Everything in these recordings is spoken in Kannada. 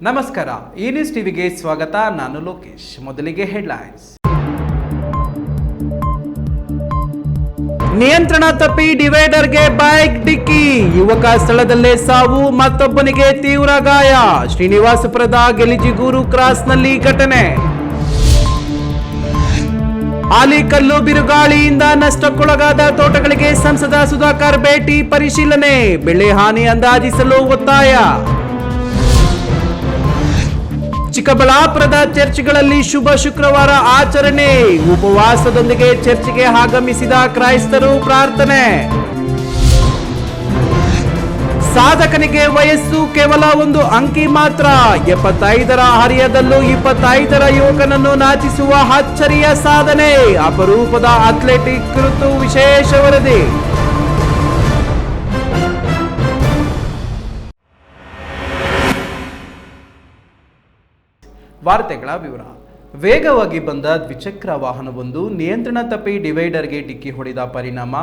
ನಮಸ್ಕಾರ, ಈ ನ್ಯೂಸ್ ಟಿವಿಗೆ ಸ್ವಾಗತ. ನಾನು ಲೋಕೇಶ್. ಮೊದಲಿಗೆ ಹೆಡ್ಲೈನ್ಸ್. ನಿಯಂತ್ರಣ ತಪ್ಪಿ ಡಿವೈಡರ್ಗೆ ಬೈಕ್ ಡಿಕ್ಕಿ, ಯುವಕ ಸ್ಥಳದಲ್ಲೇ ಸಾವು, ಮತ್ತೊಬ್ಬನಿಗೆ ತೀವ್ರ ಗಾಯ. ಶ್ರೀನಿವಾಸಪುರದ ಗೆಲಿಜಿಗೂರು ಕ್ರಾಸ್ನಲ್ಲಿ ಘಟನೆ. ಆಲಿಕಲ್ಲು ಬಿರುಗಾಳಿಯಿಂದ ನಷ್ಟಕ್ಕೊಳಗಾದ ತೋಟಗಳಿಗೆ ಸಂಸದ ಸುಧಾಕರ್ ಭೇಟಿ ಪರಿಶೀಲನೆ, ಬೆಳೆ ಹಾನಿ ಅಂದಾಜಿಸಲು ಒತ್ತಾಯ. ಚಿಕ್ಕಬಳ್ಳಾಪುರದ ಚರ್ಚ್ಗಳಲ್ಲಿ ಶುಭ ಶುಕ್ರವಾರ ಆಚರಣೆ, ಉಪವಾಸದೊಂದಿಗೆ ಚರ್ಚ್ಗೆ ಆಗಮಿಸಿದ ಕ್ರೈಸ್ತರು ಪ್ರಾರ್ಥನೆ. ಸಾಧಕನಿಗೆ ವಯಸ್ಸು ಕೇವಲ ಒಂದು ಅಂಕಿ ಮಾತ್ರ, 75ರ ಹರಿಯದಲ್ಲೂ 25ರ ಯುವಕನನ್ನು ನಾಚಿಸುವ ಅಚ್ಚರಿಯ ಸಾಧನೆ. ಅಪರೂಪದ ಅಥ್ಲೆಟಿಕ್ ಕುರಿತು ವಿಶೇಷ ವರದಿ. ವಾರ್ತೆಗಳ ವಿವರ. ವೇಗವಾಗಿ ಬಂದ ದ್ವಿಚಕ್ರ ವಾಹನವೊಂದು ನಿಯಂತ್ರಣ ತಪ್ಪಿ ಡಿವೈಡರ್ಗೆ ಡಿಕ್ಕಿ ಹೊಡೆದ ಪರಿಣಾಮ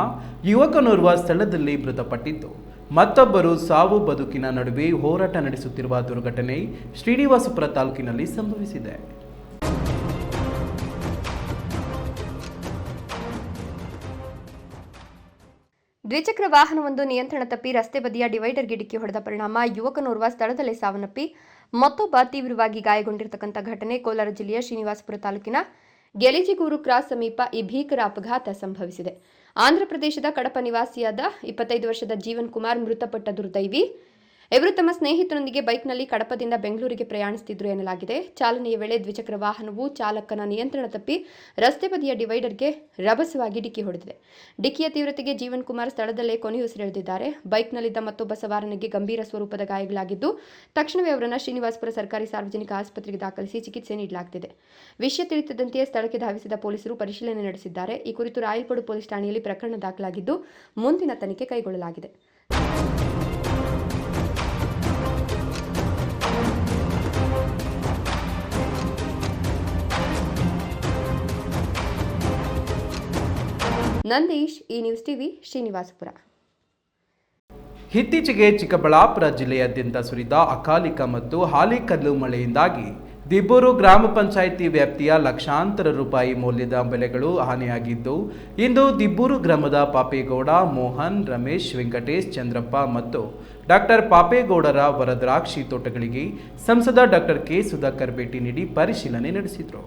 ಯುವಕನೋರ್ವ ಸ್ಥಳದಲ್ಲಿ ಮೃತಪಟ್ಟಿದ್ದು, ಮತ್ತೊಬ್ಬರು ಸಾವು ಬದುಕಿನ ನಡುವೆ ಹೋರಾಟ ನಡೆಸುತ್ತಿರುವ ದುರ್ಘಟನೆ ಶ್ರೀನಿವಾಸಪುರ ತಾಲೂಕಿನಲ್ಲಿ ಸಂಭವಿಸಿದೆ. ದ್ವಿಚಕ್ರ ವಾಹನವೊಂದು ನಿಯಂತ್ರಣ ತಪ್ಪಿ ರಸ್ತೆ ಬದಿಯ ಡಿವೈಡರ್ಗೆ ಡಿಕ್ಕಿ ಹೊಡೆದ ಪರಿಣಾಮ ಯುವಕನೋರ್ವ ಸ್ಥಳದಲ್ಲೇ ಸಾವನ್ನಪ್ಪಿ ಮತ್ತೊಬ್ಬ ತೀವ್ರವಾಗಿ ಗಾಯಗೊಂಡಿರತಕ್ಕಂಥ ಘಟನೆ ಕೋಲಾರ ಜಿಲ್ಲೆಯ ಶ್ರೀನಿವಾಸಪುರ ತಾಲೂಕಿನ ಗೆಲಿಜಿಗೂರು ಕ್ರಾಸ್ ಸಮೀಪ ಈ ಭೀಕರ ಅಪಘಾತ ಸಂಭವಿಸಿದೆ. ಆಂಧ್ರಪ್ರದೇಶದ ಕಡಪ ನಿವಾಸಿಯಾದ 25 ವರ್ಷದ ಜೀವನ್ ಕುಮಾರ್ ಮೃತಪಟ್ಟ ದುರ್ದೈವಿ. ಇವರು ತಮ್ಮ ಸ್ನೇಹಿತರೊಂದಿಗೆ ಬೈಕ್ನಲ್ಲಿ ಕಡಪದಿಂದ ಬೆಂಗಳೂರಿಗೆ ಪ್ರಯಾಣಿಸುತ್ತಿದ್ದರು ಎನ್ನಲಾಗಿದೆ. ಚಾಲನೆಯ ವೇಳೆ ದ್ವಿಚಕ್ರ ವಾಹನವು ಚಾಲಕನ ನಿಯಂತ್ರಣ ತಪ್ಪಿ ರಸ್ತೆ ಬದಿಯ ಡಿವೈಡರ್ಗೆ ರಭಸವಾಗಿ ಡಿಕ್ಕಿ ಹೊಡೆದಿದೆ. ಡಿಕ್ಕಿಯ ತೀವ್ರತೆಗೆ ಜೀವನ್ ಕುಮಾರ್ ಸ್ಥಳದಲ್ಲೇ ಕೊನೆಯುಸಿರೆಳೆದಿದ್ದಾರೆ. ಬೈಕ್ನಲ್ಲಿದ್ದ ಮತ್ತೊಬ್ಬ ಸವಾರನಿಗೆ ಗಂಭೀರ ಸ್ವರೂಪದ ಗಾಯಗಳಾಗಿದ್ದು, ತಕ್ಷಣವೇ ಅವರನ್ನು ಶ್ರೀನಿವಾಸಪುರ ಸರ್ಕಾರಿ ಸಾರ್ವಜನಿಕ ಆಸ್ಪತ್ರೆಗೆ ದಾಖಲಿಸಿ ಚಿಕಿತ್ಸೆ ನೀಡಲಾಗುತ್ತಿದೆ. ವಿಷಯ ತಿಳಿಯುತ್ತಿದ್ದಂತೆಯೇ ಸ್ಥಳಕ್ಕೆ ಧಾವಿಸಿದ ಪೊಲೀಸರು ಪರಿಶೀಲನೆ ನಡೆಸಿದ್ದಾರೆ. ಈ ಕುರಿತು ರಾಯಲ್ಪಡು ಪೊಲೀಸ್ ಠಾಣೆಯಲ್ಲಿ ಪ್ರಕರಣ ದಾಖಲಾಗಿದ್ದು, ಮುಂದಿನ ತನಿಖೆ ಕೈಗೊಳ್ಳಲಾಗಿದೆ. ನಂದೀಶ್, ಈ ನ್ಯೂಸ್ ಟಿವಿ, ಶ್ರೀನಿವಾಸಪುರ. ಇತ್ತೀಚೆಗೆ ಚಿಕ್ಕಬಳ್ಳಾಪುರ ಜಿಲ್ಲೆಯಾದ್ಯಂತ ಸುರಿದ ಅಕಾಲಿಕ ಮತ್ತು ಆಲಿಕಲ್ಲು ಮಳೆಯಿಂದಾಗಿ ದಿಬ್ಬೂರು ಗ್ರಾಮ ಪಂಚಾಯಿತಿ ವ್ಯಾಪ್ತಿಯ ಲಕ್ಷಾಂತರ ರೂಪಾಯಿ ಮೌಲ್ಯದ ಬೆಳೆಗಳು ಹಾನಿಯಾಗಿದ್ದು, ಇಂದು ದಿಬ್ಬೂರು ಗ್ರಾಮದ ಪಾಪೇಗೌಡ, ಮೋಹನ್, ರಮೇಶ್, ವೆಂಕಟೇಶ್, ಚಂದ್ರಪ್ಪ ಮತ್ತು ಡಾಕ್ಟರ್ ಪಾಪೇಗೌಡರ ವರದ್ರಾಕ್ಷಿ ತೋಟಗಳಿಗೆ ಸಂಸದ ಡಾಕ್ಟರ್ ಕೆ ಸುಧಾಕರ್ ಭೇಟಿ ನೀಡಿ ಪರಿಶೀಲನೆ ನಡೆಸಿದರು.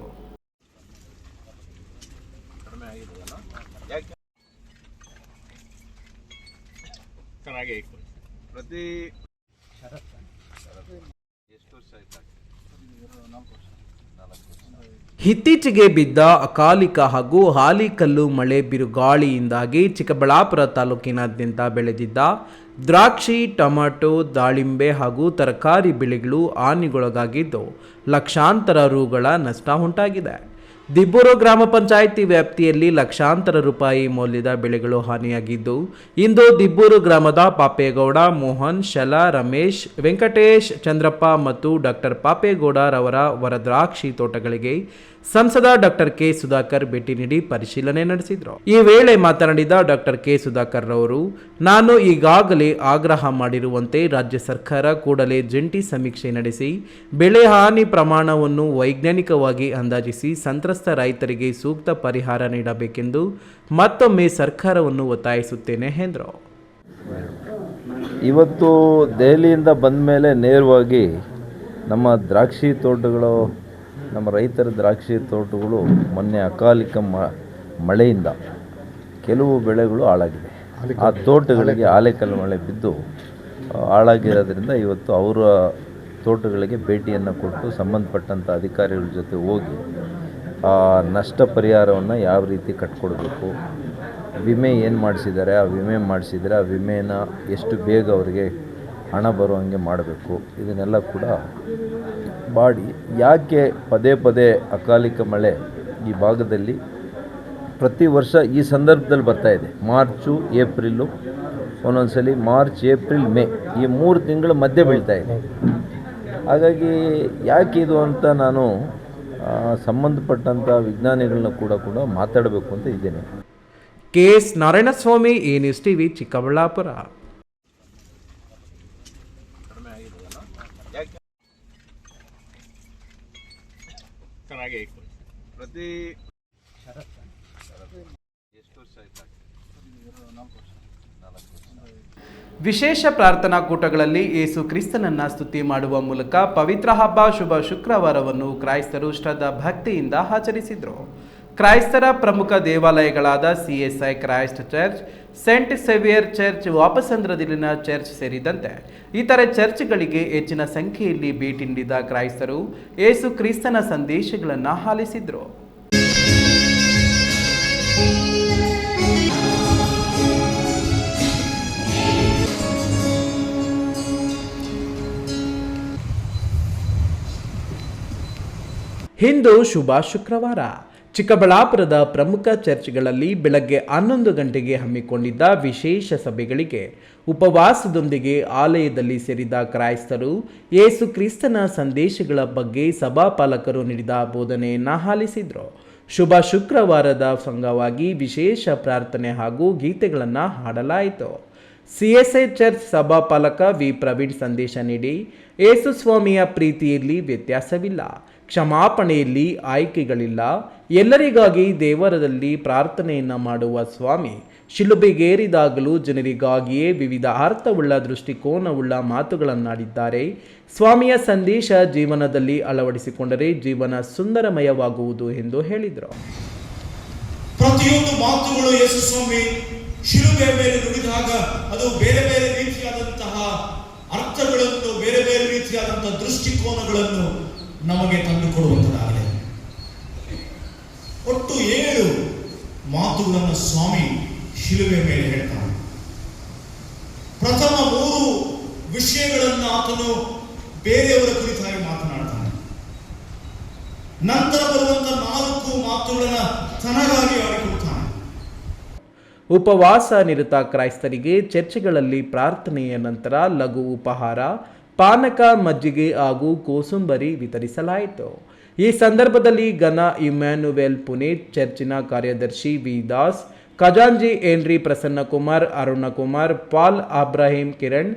ಇತ್ತೀಚೆಗೆ ಬಿದ್ದ ಅಕಾಲಿಕ ಹಾಗೂ ಆಲಿಕಲ್ಲು ಮಳೆ ಬಿರುಗಾಳಿಯಿಂದಾಗಿ ಚಿಕ್ಕಬಳ್ಳಾಪುರ ತಾಲೂಕಿನಾದ್ಯಂತ ಬೆಳೆದಿದ್ದ ದ್ರಾಕ್ಷಿ, ಟೊಮೆಟೊ, ದಾಳಿಂಬೆ ಹಾಗೂ ತರಕಾರಿ ಬೆಳೆಗಳು ಹಾನಿಗೊಳಗಾಗಿದ್ದು, ಲಕ್ಷಾಂತರ ರುಗಳ ನಷ್ಟ ಉಂಟಾಗಿದೆ. ದಿಬ್ಬೂರು ಗ್ರಾಮ ಪಂಚಾಯಿತಿ ವ್ಯಾಪ್ತಿಯಲ್ಲಿ ಲಕ್ಷಾಂತರ ರೂಪಾಯಿ ಮೌಲ್ಯದ ಬೆಳೆಗಳು ಹಾನಿಯಾಗಿದ್ದು, ಇಂದು ದಿಬ್ಬೂರು ಗ್ರಾಮದ ಪಾಪೇಗೌಡ, ಮೋಹನ್, ಶಲಾ, ರಮೇಶ್, ವೆಂಕಟೇಶ್, ಚಂದ್ರಪ್ಪ ಮತ್ತು ಡಾಕ್ಟರ್ ಪಾಪೇಗೌಡರವರ ವರದ್ರಾಕ್ಷಿ ತೋಟಗಳಿಗೆ ಸಂಸದ ಡಾಕ್ಟರ್ ಕೆ ಸುಧಾಕರ್ ಭೇಟಿ ನೀಡಿ ಪರಿಶೀಲನೆ ನಡೆಸಿದರು. ಈ ವೇಳೆ ಮಾತನಾಡಿದ ಡಾಕ್ಟರ್ ಕೆ ಸುಧಾಕರ್ ರವರು, ನಾನು ಈಗಾಗಲೇ ಆಗ್ರಹ ಮಾಡಿರುವಂತೆ ರಾಜ್ಯ ಸರ್ಕಾರ ಕೂಡಲೇ ಜಂಟಿ ಸಮೀಕ್ಷೆ ನಡೆಸಿ ಬೆಳೆ ಹಾನಿ ಪ್ರಮಾಣವನ್ನು ವೈಜ್ಞಾನಿಕವಾಗಿ ಅಂದಾಜಿಸಿ ಸಂತ್ರಸ್ತ ರೈತರಿಗೆ ಸೂಕ್ತ ಪರಿಹಾರ ನೀಡಬೇಕೆಂದು ಮತ್ತೊಮ್ಮೆ ಸರ್ಕಾರವನ್ನು ಒತ್ತಾಯಿಸುತ್ತೇನೆ ಎಂದರು. ಇವತ್ತು ದೆಹಲಿಯಿಂದ ಬಂದ ಮೇಲೆ ನೇರವಾಗಿ ನಮ್ಮ ದ್ರಾಕ್ಷಿ ತೋಟಗಳು, ನಮ್ಮ ರೈತರ ದ್ರಾಕ್ಷಿ ತೋಟಗಳು ಮೊನ್ನೆ ಅಕಾಲಿಕ ಮಳೆಯಿಂದ ಕೆಲವು ಬೆಳೆಗಳು ಹಾಳಾಗಿದೆ. ಆ ತೋಟಗಳಿಗೆ ಆಲೆಕಲ್ಲು ಮಳೆ ಬಿದ್ದು ಹಾಳಾಗಿರೋದ್ರಿಂದ ಇವತ್ತು ಅವರ ತೋಟಗಳಿಗೆ ಭೇಟಿಯನ್ನು ಕೊಟ್ಟು ಸಂಬಂಧಪಟ್ಟಂಥ ಅಧಿಕಾರಿಗಳ ಜೊತೆ ಹೋಗಿ ಆ ನಷ್ಟ ಪರಿಹಾರವನ್ನು ಯಾವ ರೀತಿ ಕಟ್ಕೊಡ್ಬೇಕು, ವಿಮೆ ಏನು ಮಾಡಿಸಿದ್ದಾರೆ, ಆ ವಿಮೆ ಮಾಡಿಸಿದರೆ ಆ ವಿಮೆನ ಎಷ್ಟು ಬೇಗ ಅವರಿಗೆ ಹಣ ಬರುವಂಗೆ ಮಾಡಬೇಕು, ಇದನ್ನೆಲ್ಲ ಕೂಡ ಮಾಡಿ, ಯಾಕೆ ಪದೇ ಪದೇ ಅಕಾಲಿಕ ಮಳೆ ಈ ಭಾಗದಲ್ಲಿ ಪ್ರತಿ ವರ್ಷ ಈ ಸಂದರ್ಭದಲ್ಲಿ ಬರ್ತಾಯಿದೆ. ಮಾರ್ಚು, ಏಪ್ರಿಲು, ಒಂದೊಂದ್ಸಲಿ ಮಾರ್ಚ್, ಏಪ್ರಿಲ್, ಮೇ ಈ 3 ತಿಂಗಳ ಮಧ್ಯೆ ಬೀಳ್ತಾಯಿದೆ. ಹಾಗಾಗಿ ಯಾಕೆ ಇದು ಅಂತ ನಾನು ಸಂಬಂಧಪಟ್ಟಂಥ ವಿಜ್ಞಾನಿಗಳನ್ನ ಕೂಡ ಮಾತಾಡಬೇಕು ಅಂತ ಇದ್ದೇನೆ. ಕೆ.ಎಸ್. ನಾರಾಯಣಸ್ವಾಮಿ, ಈ ನ್ಯೂಸ್ ಟಿವಿ, ಚಿಕ್ಕಬಳ್ಳಾಪುರ. ಹಾಗೆ ಪ್ರತಿ ಎಷ್ಟು ವರ್ಷ ಆಯ್ತು? 4 ವರ್ಷ. ವಿಶೇಷ ಪ್ರಾರ್ಥನಾ ಕೂಟಗಳಲ್ಲಿ ಯೇಸು ಕ್ರಿಸ್ತನನ್ನ ಸ್ತುತಿ ಮಾಡುವ ಮೂಲಕ ಪವಿತ್ರ ಹಬ್ಬ ಶುಭ ಶುಕ್ರವಾರವನ್ನು ಕ್ರೈಸ್ತರು ಶ್ರದ್ಧಾ ಭಕ್ತಿಯಿಂದ ಆಚರಿಸಿದರು. ಕ್ರೈಸ್ತರ ಪ್ರಮುಖ ದೇವಾಲಯಗಳಾದ CSI Christ Church, Saint Saviour Church, ವಾಪಸಂದ್ರದಲ್ಲಿನ ಚರ್ಚ್ ಸೇರಿದಂತೆ ಇತರೆ ಚರ್ಚ್ಗಳಿಗೆ ಹೆಚ್ಚಿನ ಸಂಖ್ಯೆಯಲ್ಲಿ ಭೇಟಿ ನೀಡಿದ ಕ್ರೈಸ್ತರು ಯೇಸು ಕ್ರಿಸ್ತನ ಸಂದೇಶಗಳನ್ನು ಆಲಿಸಿದರು. ಇಂದು ಶುಭ ಶುಕ್ರವಾರ. ಚಿಕ್ಕಬಳ್ಳಾಪುರದ ಪ್ರಮುಖ ಚರ್ಚ್ಗಳಲ್ಲಿ ಬೆಳಗ್ಗೆ 11 ಗಂಟೆಗೆ ಹಮ್ಮಿಕೊಂಡಿದ್ದ ವಿಶೇಷ ಸಭೆಗಳಿಗೆ ಉಪವಾಸದೊಂದಿಗೆ ಆಲಯದಲ್ಲಿ ಸೇರಿದ ಕ್ರೈಸ್ತರು ಯೇಸು ಕ್ರಿಸ್ತನ ಸಂದೇಶಗಳ ಬಗ್ಗೆ ಸಭಾಪಾಲಕರು ನೀಡಿದ ಬೋಧನೆಯನ್ನು ಆಲಿಸಿದರು. ಶುಭ ಶುಕ್ರವಾರದ ಅಂಗವಾಗಿ ವಿಶೇಷ ಪ್ರಾರ್ಥನೆ ಹಾಗೂ ಗೀತೆಗಳನ್ನು ಹಾಡಲಾಯಿತು. CSI ಚರ್ಚ್ ಸಭಾಪಾಲಕ ವಿ ಪ್ರವೀಣ್ ಸಂದೇಶ ನೀಡಿ, ಯೇಸು ಸ್ವಾಮಿಯ ಪ್ರೀತಿಯಲ್ಲಿ ವ್ಯತ್ಯಾಸವಿಲ್ಲ, ಕ್ಷಮಾಪಣೆಯಲ್ಲಿ ಆಯ್ಕೆಗಳಿಲ್ಲ, ಎಲ್ಲರಿಗಾಗಿ ದೇವರದಲ್ಲಿ ಪ್ರಾರ್ಥನೆಯನ್ನು ಮಾಡುವ ಸ್ವಾಮಿ ಶಿಲುಬೆಗೇರಿದಾಗಲೂ ಜನರಿಗಾಗಿಯೇ ವಿವಿಧ ಅರ್ಥವುಳ್ಳ ದೃಷ್ಟಿಕೋನವುಳ್ಳ ಮಾತುಗಳನ್ನಾಡಿದ್ದಾರೆ. ಸ್ವಾಮಿಯ ಸಂದೇಶ ಜೀವನದಲ್ಲಿ ಅಳವಡಿಸಿಕೊಂಡರೆ ಜೀವನ ಸುಂದರಮಯವಾಗುವುದು ಎಂದು ಹೇಳಿದರು. ಪ್ರತಿಯೊಂದು ಮಾತುಗಳು ಯೇಸು ಸ್ವಾಮಿ ಶಿಲುಬೆಯ ಮೇಲೆ ನುಡಿದಾಗ ಅದು ಬೇರೆ ಬೇರೆ ರೀತಿಯಾದಂತಹ ಅರ್ಥಗಳನ್ನು, ಬೇರೆ ಬೇರೆ ರೀತಿಯಾದಂತಹ ದೃಷ್ಟಿಕೋನಗಳನ್ನು ನಮಗೆ ತಂದುಕೊಡುವಂತದ್ದಾಗಿದೆ. ಒಟ್ಟು 7 ಮಾತುಗಳನ್ನು ಸ್ವಾಮಿ ಶಿಲುಬೆ ಮೇಲೆ ಹೇಳ್ತಾನೆ. ಪ್ರಥಮ 3 ವಿಷಯಗಳನ್ನು ಆತನು ಬೇರೆಯವರ ಕುರಿತಾಗಿ ಮಾತನಾಡ್ತಾನೆ. ನಂತರ ಬರುವಂತಹ 4 ಮಾತುಗಳನ್ನು ತನಗಾಗಿ ಆಡಿಕೊಳ್ತಾನೆ. ಉಪವಾಸ ನಿರತ ಕ್ರೈಸ್ತರಿಗೆ ಚರ್ಚ್ಗಳಲ್ಲಿ ಪ್ರಾರ್ಥನೆಯ ನಂತರ ಲಘು ಉಪಹಾರ, ಪಾನಕ, ಮಜ್ಜಿಗೆ ಹಾಗೂ ಕೋಸುಂಬರಿ ವಿತರಿಸಲಾಯಿತು. ಈ ಸಂದರ್ಭದಲ್ಲಿ ಘನ ಇಮ್ಯಾನುವೆಲ್ ಪುನೀತ್ ಚರ್ಚಿನ ಕಾರ್ಯದರ್ಶಿ ವಿ ದಾಸ್, ಖಜಾಂಜಿ Henry Prasannakumar, Arunakumar, Paul Abraham Kiran,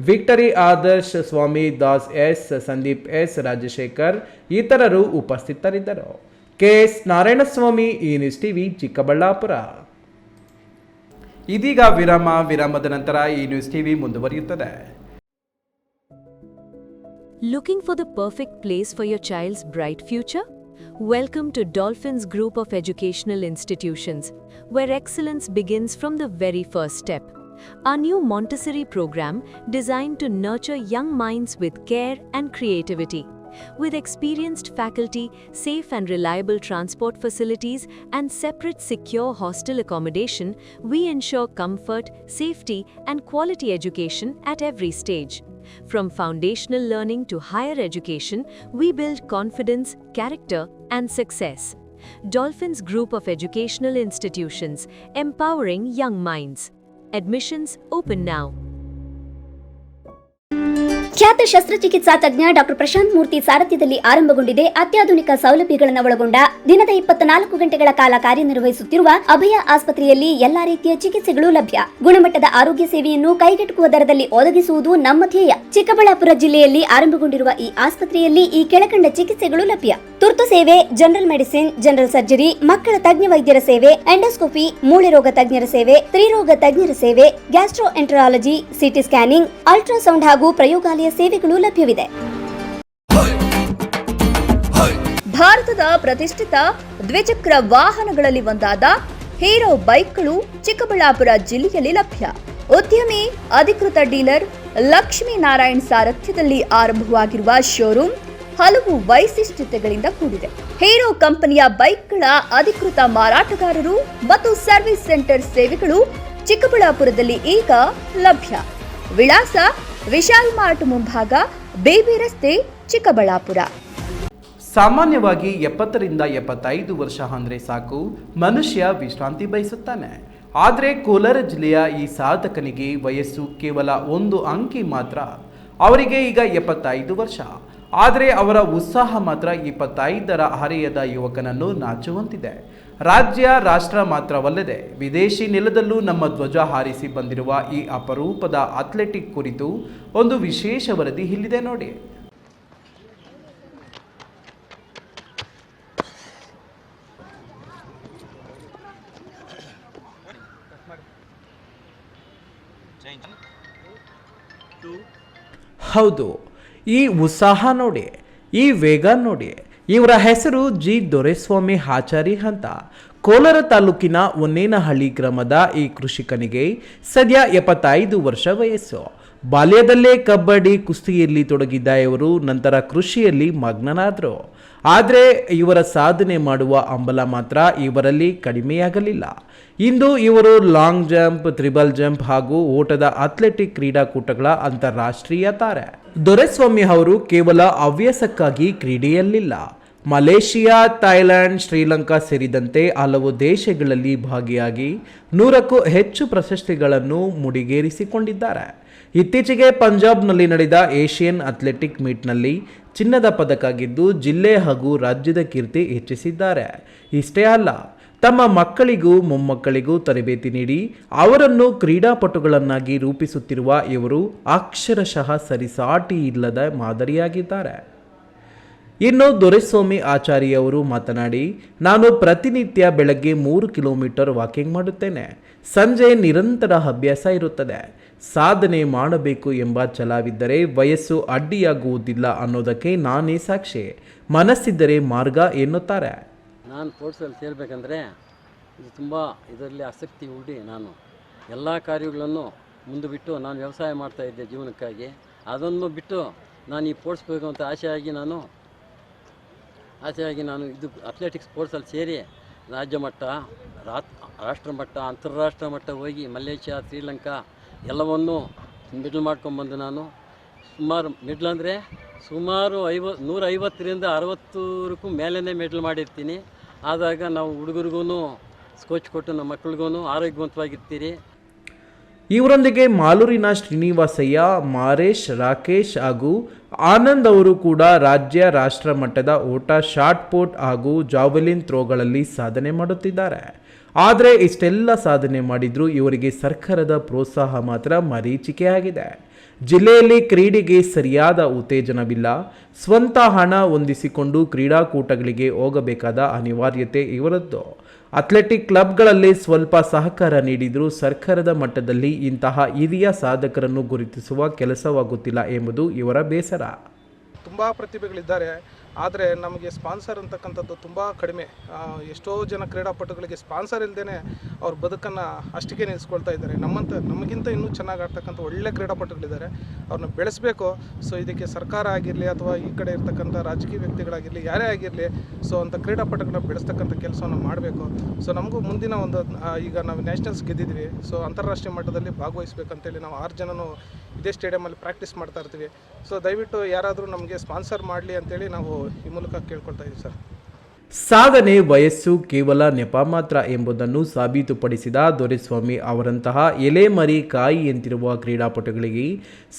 Victory Adarsh, Swami Das S, Sandeep S, Rajashekar ಇತರರು ಉಪಸ್ಥಿತರಿದ್ದರು. KS ನಾರಾಯಣಸ್ವಾಮಿ, ಈ ನ್ಯೂಸ್ ಟಿವಿ, ಚಿಕ್ಕಬಳ್ಳಾಪುರ. ಇದೀಗ ವಿರಾಮದ ನಂತರ ಈ ನ್ಯೂಸ್ ಟಿವಿ ಮುಂದುವರಿಯುತ್ತದೆ. Looking for the perfect place for your child's bright future? Welcome to Dolphins Group of Educational Institutions, where excellence begins from the very first step. Our new Montessori program designed to nurture young minds with care and creativity. With experienced faculty, safe and reliable transport facilities, and separate secure hostel accommodation, we ensure comfort, safety, and quality education at every stage. From foundational learning to higher education, we build confidence, character, and success. Dolphins Group of Educational Institutions, empowering young minds. Admissions open now. ಖ್ಯಾತ ಶಸ್ತ್ರಚಿಕಿತ್ಸಾ ತಜ್ಞ ಡಾಕ್ಟರ್ ಪ್ರಶಾಂತ್ ಮೂರ್ತಿ ಸಾರಥ್ಯದಲ್ಲಿ ಆರಂಭಗೊಂಡಿದೆ ಅತ್ಯಾಧುನಿಕ ಸೌಲಭ್ಯಗಳನ್ನು ಒಳಗೊಂಡ ದಿನದ 24 ಗಂಟೆಗಳ ಕಾಲ ಕಾರ್ಯನಿರ್ವಹಿಸುತ್ತಿರುವ ಅಭಯ ಆಸ್ಪತ್ರೆಯಲ್ಲಿ ಎಲ್ಲಾ ರೀತಿಯ ಚಿಕಿತ್ಸೆಗಳು ಲಭ್ಯ. ಗುಣಮಟ್ಟದ ಆರೋಗ್ಯ ಸೇವೆಯನ್ನು ಕೈಗೆಟುಕುವ ದರದಲ್ಲಿ ಒದಗಿಸುವುದು ನಮ್ಮ ಧ್ಯೇಯ. ಚಿಕ್ಕಬಳ್ಳಾಪುರ ಜಿಲ್ಲೆಯಲ್ಲಿ ಆರಂಭಗೊಂಡಿರುವ ಈ ಆಸ್ಪತ್ರೆಯಲ್ಲಿ ಈ ಕೆಳಕಂಡ ಚಿಕಿತ್ಸೆಗಳು ಲಭ್ಯ: ತುರ್ತು ಸೇವೆ, ಜನರಲ್ ಮೆಡಿಸಿನ್, ಜನರಲ್ ಸರ್ಜರಿ, ಮಕ್ಕಳ ತಜ್ಞ ವೈದ್ಯರ ಸೇವೆ, ಎಂಡೋಸ್ಕೋಪಿ, ಮೂಳೆ ರೋಗ ತಜ್ಞರ ಸೇವೆ, ಸ್ತ್ರೀರೋಗ ತಜ್ಞರ ಸೇವೆ, gastro enterology, CT scanning, ultrasound ಹಾಗೂ ಪ್ರಯೋಗಾಲಯ ಸೇವೆಗಳು ಲಭ್ಯವಿದೆ. ಭಾರತದ ಪ್ರತಿಷ್ಠಿತ ದ್ವಿಚಕ್ರ ವಾಹನಗಳಲ್ಲಿ ಒಂದಾದ ಹೀರೋ ಬೈಕ್ಗಳು ಚಿಕ್ಕಬಳ್ಳಾಪುರ ಜಿಲ್ಲೆಯಲ್ಲಿ ಲಭ್ಯ. ಉದ್ಯಮಿ ಅಧಿಕೃತ ಡೀಲರ್ ಲಕ್ಷ್ಮೀನಾರಾಯಣ್ ಸಾರಥ್ಯದಲ್ಲಿ ಆರಂಭವಾಗಿರುವ ಶೋರೂಮ್ ಹಲವು ವೈಶಿಷ್ಟ್ಯತೆಗಳಿಂದ ಕೂಡಿದೆ. ಹೀರೋ ಕಂಪನಿಯ ಬೈಕ್ಗಳ ಅಧಿಕೃತ ಮಾರಾಟಗಾರರು ಮತ್ತು ಸರ್ವಿಸ್ ಸೆಂಟರ್ ಸೇವೆಗಳು ಚಿಕ್ಕಬಳ್ಳಾಪುರದಲ್ಲಿ ಈಗ ಲಭ್ಯ. ವಿಳಾಸ: ವಿಶಾಲ್ ಮಾರ್ಟ್ ಮುಂಭಾಗ, ಬೇಬಿ ರಸ್ತೆ, ಚಿಕ್ಕಬಳ್ಳಾಪುರ. ಸಾಮಾನ್ಯವಾಗಿ 70 ರಿಂದ 75 ವರ್ಷ ಅಂದರೆ ಸಾಕು, ಮನುಷ್ಯ ವಿಶ್ರಾಂತಿ ಬಯಸುತ್ತಾನೆ. ಆದರೆ ಕೋಲಾರ ಜಿಲ್ಲೆಯ ಈ ಸಾಧಕನಿಗೆ ವಯಸ್ಸು ಕೇವಲ 1 ಅಂಕಿ ಮಾತ್ರ. ಅವರಿಗೆ ಈಗ 75 ವರ್ಷ. ಆದರೆ ಅವರ ಉತ್ಸಾಹ ಮಾತ್ರ 25ರ ಹರೆಯದ ಯುವಕನನ್ನು ನಾಚುವಂತಿದೆ. ರಾಜ್ಯ, ರಾಷ್ಟ್ರ ಮಾತ್ರವಲ್ಲದೆ ವಿದೇಶಿ ನೆಲದಲ್ಲೂ ನಮ್ಮ ಧ್ವಜ ಹಾರಿಸಿ ಬಂದಿರುವ ಈ ಅಪರೂಪದ ಅಥ್ಲೆಟಿಕ್ ಕುರಿತು ಒಂದು ವಿಶೇಷ ವರದಿ ಇಲ್ಲಿದೆ ನೋಡಿ. ಹೌದು, ಈ ಉತ್ಸಾಹ ನೋಡಿ, ಈ ವೇಗ ನೋಡಿ. ಇವರ ಹೆಸರು ಜಿ ದೊರೆಸ್ವಾಮಿ ಆಚಾರಿ ಅಂತ. ಕೋಲಾರ ತಾಲೂಕಿನ ಒನ್ನೇನಹಳ್ಳಿ ಗ್ರಾಮದ ಈ ಕೃಷಿಕನಿಗೆ ಸದ್ಯ 75 ವರ್ಷ ವಯಸ್ಸು. ಬಾಲ್ಯದಲ್ಲೇ ಕಬಡ್ಡಿ, ಕುಸ್ತಿಯಲ್ಲಿ ತೊಡಗಿದ್ದ ಇವರು ನಂತರ ಕೃಷಿಯಲ್ಲಿ ಮಗ್ನನಾದರು. ಆದರೆ ಇವರ ಸಾಧನೆ ಮಾಡುವ ಹಂಬಲ ಮಾತ್ರ ಇವರಲ್ಲಿ ಕಡಿಮೆಯಾಗಲಿಲ್ಲ. ಇಂದು ಇವರು ಲಾಂಗ್ ಜಂಪ್, ತ್ರಿಬಲ್ ಜಂಪ್ ಹಾಗೂ ಓಟದ ಅಥ್ಲೆಟಿಕ್ ಕ್ರೀಡಾಕೂಟಗಳ ಅಂತಾರಾಷ್ಟ್ರೀಯ ತಾರೆ. ದೊರೆಸ್ವಾಮಿ ಅವರು ಕೇವಲ ಹವ್ಯಾಸಕ್ಕಾಗಿ ಕ್ರೀಡೆಯಲ್ಲಿಲ್ಲ. ಮಲೇಷಿಯಾ, ಥೈಲ್ಯಾಂಡ್, ಶ್ರೀಲಂಕಾ ಸೇರಿದಂತೆ ಹಲವು ದೇಶಗಳಲ್ಲಿ ಭಾಗಿಯಾಗಿ 100ಕ್ಕೂ ಹೆಚ್ಚು ಪ್ರಶಸ್ತಿಗಳನ್ನು ಮುಡಿಗೇರಿಸಿಕೊಂಡಿದ್ದಾರೆ. ಇತ್ತೀಚೆಗೆ ಪಂಜಾಬ್ನಲ್ಲಿ ನಡೆದ ಏಷ್ಯನ್ ಅಥ್ಲೆಟಿಕ್ ಮೀಟ್ನಲ್ಲಿ ಚಿನ್ನದ ಪದಕ ಗೆದ್ದು ಜಿಲ್ಲೆ ಹಾಗೂ ರಾಜ್ಯದ ಕೀರ್ತಿ ಹೆಚ್ಚಿಸಿದ್ದಾರೆ. ಇಷ್ಟೇ ಅಲ್ಲ, ತಮ್ಮ ಮಕ್ಕಳಿಗೂ ಮೊಮ್ಮಕ್ಕಳಿಗೂ ತರಬೇತಿ ನೀಡಿ ಅವರನ್ನು ಕ್ರೀಡಾಪಟುಗಳನ್ನಾಗಿ ರೂಪಿಸುತ್ತಿರುವ ಇವರು ಅಕ್ಷರಶಃ ಸರಿಸಾಟಿ ಇಲ್ಲದ ಮಾದರಿಯಾಗಿದ್ದಾರೆ. ಇನ್ನು ದೊರೆಸ್ವಾಮಿ ಆಚಾರಿ ಅವರು ಮಾತನಾಡಿ, ನಾನು ಪ್ರತಿನಿತ್ಯ ಬೆಳಗ್ಗೆ 3 ಕಿಲೋಮೀಟರ್ ವಾಕಿಂಗ್ ಮಾಡುತ್ತೇನೆ. ಸಂಜೆ ನಿರಂತರ ಅಭ್ಯಾಸ ಇರುತ್ತದೆ. ಸಾಧನೆ ಮಾಡಬೇಕು ಎಂಬ ಛಲವಿದ್ದರೆ ವಯಸ್ಸು ಅಡ್ಡಿಯಾಗುವುದಿಲ್ಲ ಅನ್ನೋದಕ್ಕೆ ನಾನೇ ಸಾಕ್ಷಿ. ಮನಸ್ಸಿದ್ದರೆ ಮಾರ್ಗ ಎನ್ನುತ್ತಾರೆ. ನಾನು ಸ್ಪೋರ್ಟ್ಸಲ್ಲಿ ಸೇರಬೇಕಂದ್ರೆ ಇದು ತುಂಬ ಇದರಲ್ಲಿ ಆಸಕ್ತಿ ಹೂಡಿ ನಾನು ಎಲ್ಲ ಕಾರ್ಯಗಳನ್ನು ಮುಂದೆ ಬಿಟ್ಟು ನಾನು ವ್ಯವಸಾಯ ಮಾಡ್ತಾಯಿದ್ದೆ ಜೀವನಕ್ಕಾಗಿ. ಅದನ್ನು ಬಿಟ್ಟು ನಾನು ಈ ಸ್ಪೋರ್ಟ್ಸ್ ಬೇಕು ಅಂತ ಆಸೆಯಾಗಿ ನಾನು ಇದು ಅಥ್ಲೆಟಿಕ್ಸ್ ಸ್ಪೋರ್ಟ್ಸಲ್ಲಿ ಸೇರಿ ರಾಜ್ಯ ಮಟ್ಟ, ರಾಷ್ಟ್ರ ಮಟ್ಟ, ಅಂತಾರಾಷ್ಟ್ರ ಮಟ್ಟ ಹೋಗಿ ಮಲೇಷ್ಯಾ, ಶ್ರೀಲಂಕಾ ಎಲ್ಲವನ್ನು ಮೆಡಲ್ ಮಾಡ್ಕೊಂಬಂದು ನಾನು ಮೆಡ್ಲ್ ಅಂದರೆ ಸುಮಾರು 150ರಿಂದ 60ಕ್ಕೂ ಮೇಲೇ ಮೆಡಲ್ ಮಾಡಿರ್ತೀನಿ. ಆದಾಗ ನಾವು ಹುಡುಗರಿಗೂ ಸ್ಕೋಚ್ ಕೊಟ್ಟು ನಮ್ಮ ಮಕ್ಕಳಿಗೂ ಆರೋಗ್ಯವಂತವಾಗಿರ್ತೀರಿ. ಇವರೊಂದಿಗೆ ಮಾಲೂರಿನ ಶ್ರೀನಿವಾಸಯ್ಯ, ಮಾರೇಶ್, ರಾಕೇಶ್ ಹಾಗೂ ಆನಂದ್ ಅವರು ಕೂಡ ರಾಜ್ಯ, ರಾಷ್ಟ್ರ ಮಟ್ಟದ ಓಟ, ಶಾರ್ಟ್ ಪುಟ್ ಹಾಗೂ ಜಾವೆಲಿನ್ ಥ್ರೋಗಳಲ್ಲಿ ಸಾಧನೆ ಮಾಡುತ್ತಿದ್ದಾರೆ. ಆದರೆ ಇಷ್ಟೆಲ್ಲ ಸಾಧನೆ ಮಾಡಿದರೂ ಇವರಿಗೆ ಸರ್ಕಾರದ ಪ್ರೋತ್ಸಾಹ ಮಾತ್ರ ಮರೀಚಿಕೆಯಾಗಿದೆ. ಜಿಲ್ಲೆಯಲ್ಲಿ ಕ್ರೀಡೆಗೆ ಸರಿಯಾದ ಉತ್ತೇಜನವಿಲ್ಲ. ಸ್ವಂತ ಹಣ ಹೊಂದಿಸಿಕೊಂಡು ಕ್ರೀಡಾಕೂಟಗಳಿಗೆ ಹೋಗಬೇಕಾದ ಅನಿವಾರ್ಯತೆ ಇವರದ್ದು. ಅಥ್ಲೆಟಿಕ್ ಕ್ಲಬ್ಗಳಲ್ಲಿ ಸ್ವಲ್ಪ ಸಹಕಾರ ನೀಡಿದರೂ ಸರ್ಕಾರದ ಮಟ್ಟದಲ್ಲಿ ಇಂತಹ ಹಿರಿಯ ಸಾಧಕರನ್ನು ಗುರುತಿಸುವ ಕೆಲಸವಾಗುತ್ತಿಲ್ಲ ಎಂಬುದು ಇವರ ಬೇಸರ. ತುಂಬ ಪ್ರತಿಭೆಗಳಿದ್ದಾರೆ, ಆದರೆ ನಮಗೆ ಸ್ಪಾನ್ಸರ್ ಅಂತಕ್ಕಂಥದ್ದು ತುಂಬ ಕಡಿಮೆ. ಎಷ್ಟೋ ಜನ ಕ್ರೀಡಾಪಟುಗಳಿಗೆ ಸ್ಪಾನ್ಸರ್ ಇಲ್ಲದೇ ಅವ್ರ ಬದುಕನ್ನು ಅಷ್ಟಿಗೆ ನಿಲ್ಲಿಸ್ಕೊಳ್ತಾ ಇದ್ದಾರೆ. ನಮಗಿಂತ ಇನ್ನೂ ಚೆನ್ನಾಗಿ ಆಡ್ತಕ್ಕಂಥ ಒಳ್ಳೆ ಕ್ರೀಡಾಪಟುಗಳಿದ್ದಾರೆ, ಅವ್ರನ್ನ ಬೆಳೆಸಬೇಕು. ಸೊ ಇದಕ್ಕೆ ಸರ್ಕಾರ ಆಗಿರಲಿ ಅಥವಾ ಈ ಕಡೆ ಇರ್ತಕ್ಕಂಥ ರಾಜಕೀಯ ವ್ಯಕ್ತಿಗಳಾಗಿರಲಿ, ಯಾರೇ ಆಗಿರಲಿ, ಸೊ ಅಂಥ ಕ್ರೀಡಾಪಟುಗಳನ್ನ ಬೆಳೆಸ್ತಕ್ಕಂಥ ಕೆಲಸವನ್ನು ಮಾಡಬೇಕು. ಸೊ ನಮಗೂ ಮುಂದಿನ ಒಂದು ಈಗ ನಾವು ನ್ಯಾಷನಲ್ಸ್ ಗೆದ್ದಿದ್ವಿ, ಸೊ ಅಂತಾರಾಷ್ಟ್ರೀಯ ಮಟ್ಟದಲ್ಲಿ ಭಾಗವಹಿಸಬೇಕಂತೇಳಿ ನಾವು 6 ಜನನು ಇದೇ ಸ್ಟೇಡಿಯಮಲ್ಲಿ ಪ್ರಾಕ್ಟೀಸ್ ಮಾಡ್ತಾ ಇರ್ತೀವಿ. ಸೊ ದಯವಿಟ್ಟು ಯಾರಾದರೂ ನಮಗೆ ಸ್ಪಾನ್ಸರ್ ಮಾಡಲಿ ಅಂತೇಳಿ ನಾವು ಈ ಮೂಲಕ ಕೇಳ್ಕೊಳ್ತಾ ಇದ್ದೀವಿ ಸರ್. ಸಾಧನೆ, ವಯಸ್ಸು ಕೇವಲ ನೆಪ ಮಾತ್ರ ಎಂಬುದನ್ನು ಸಾಬೀತುಪಡಿಸಿದ ದೊರೆಸ್ವಾಮಿ ಅವರಂತಹ ಎಲೆಮರಿ ಕಾಯಿ ಎಂತಿರುವ ಕ್ರೀಡಾಪಟುಗಳಿಗೆ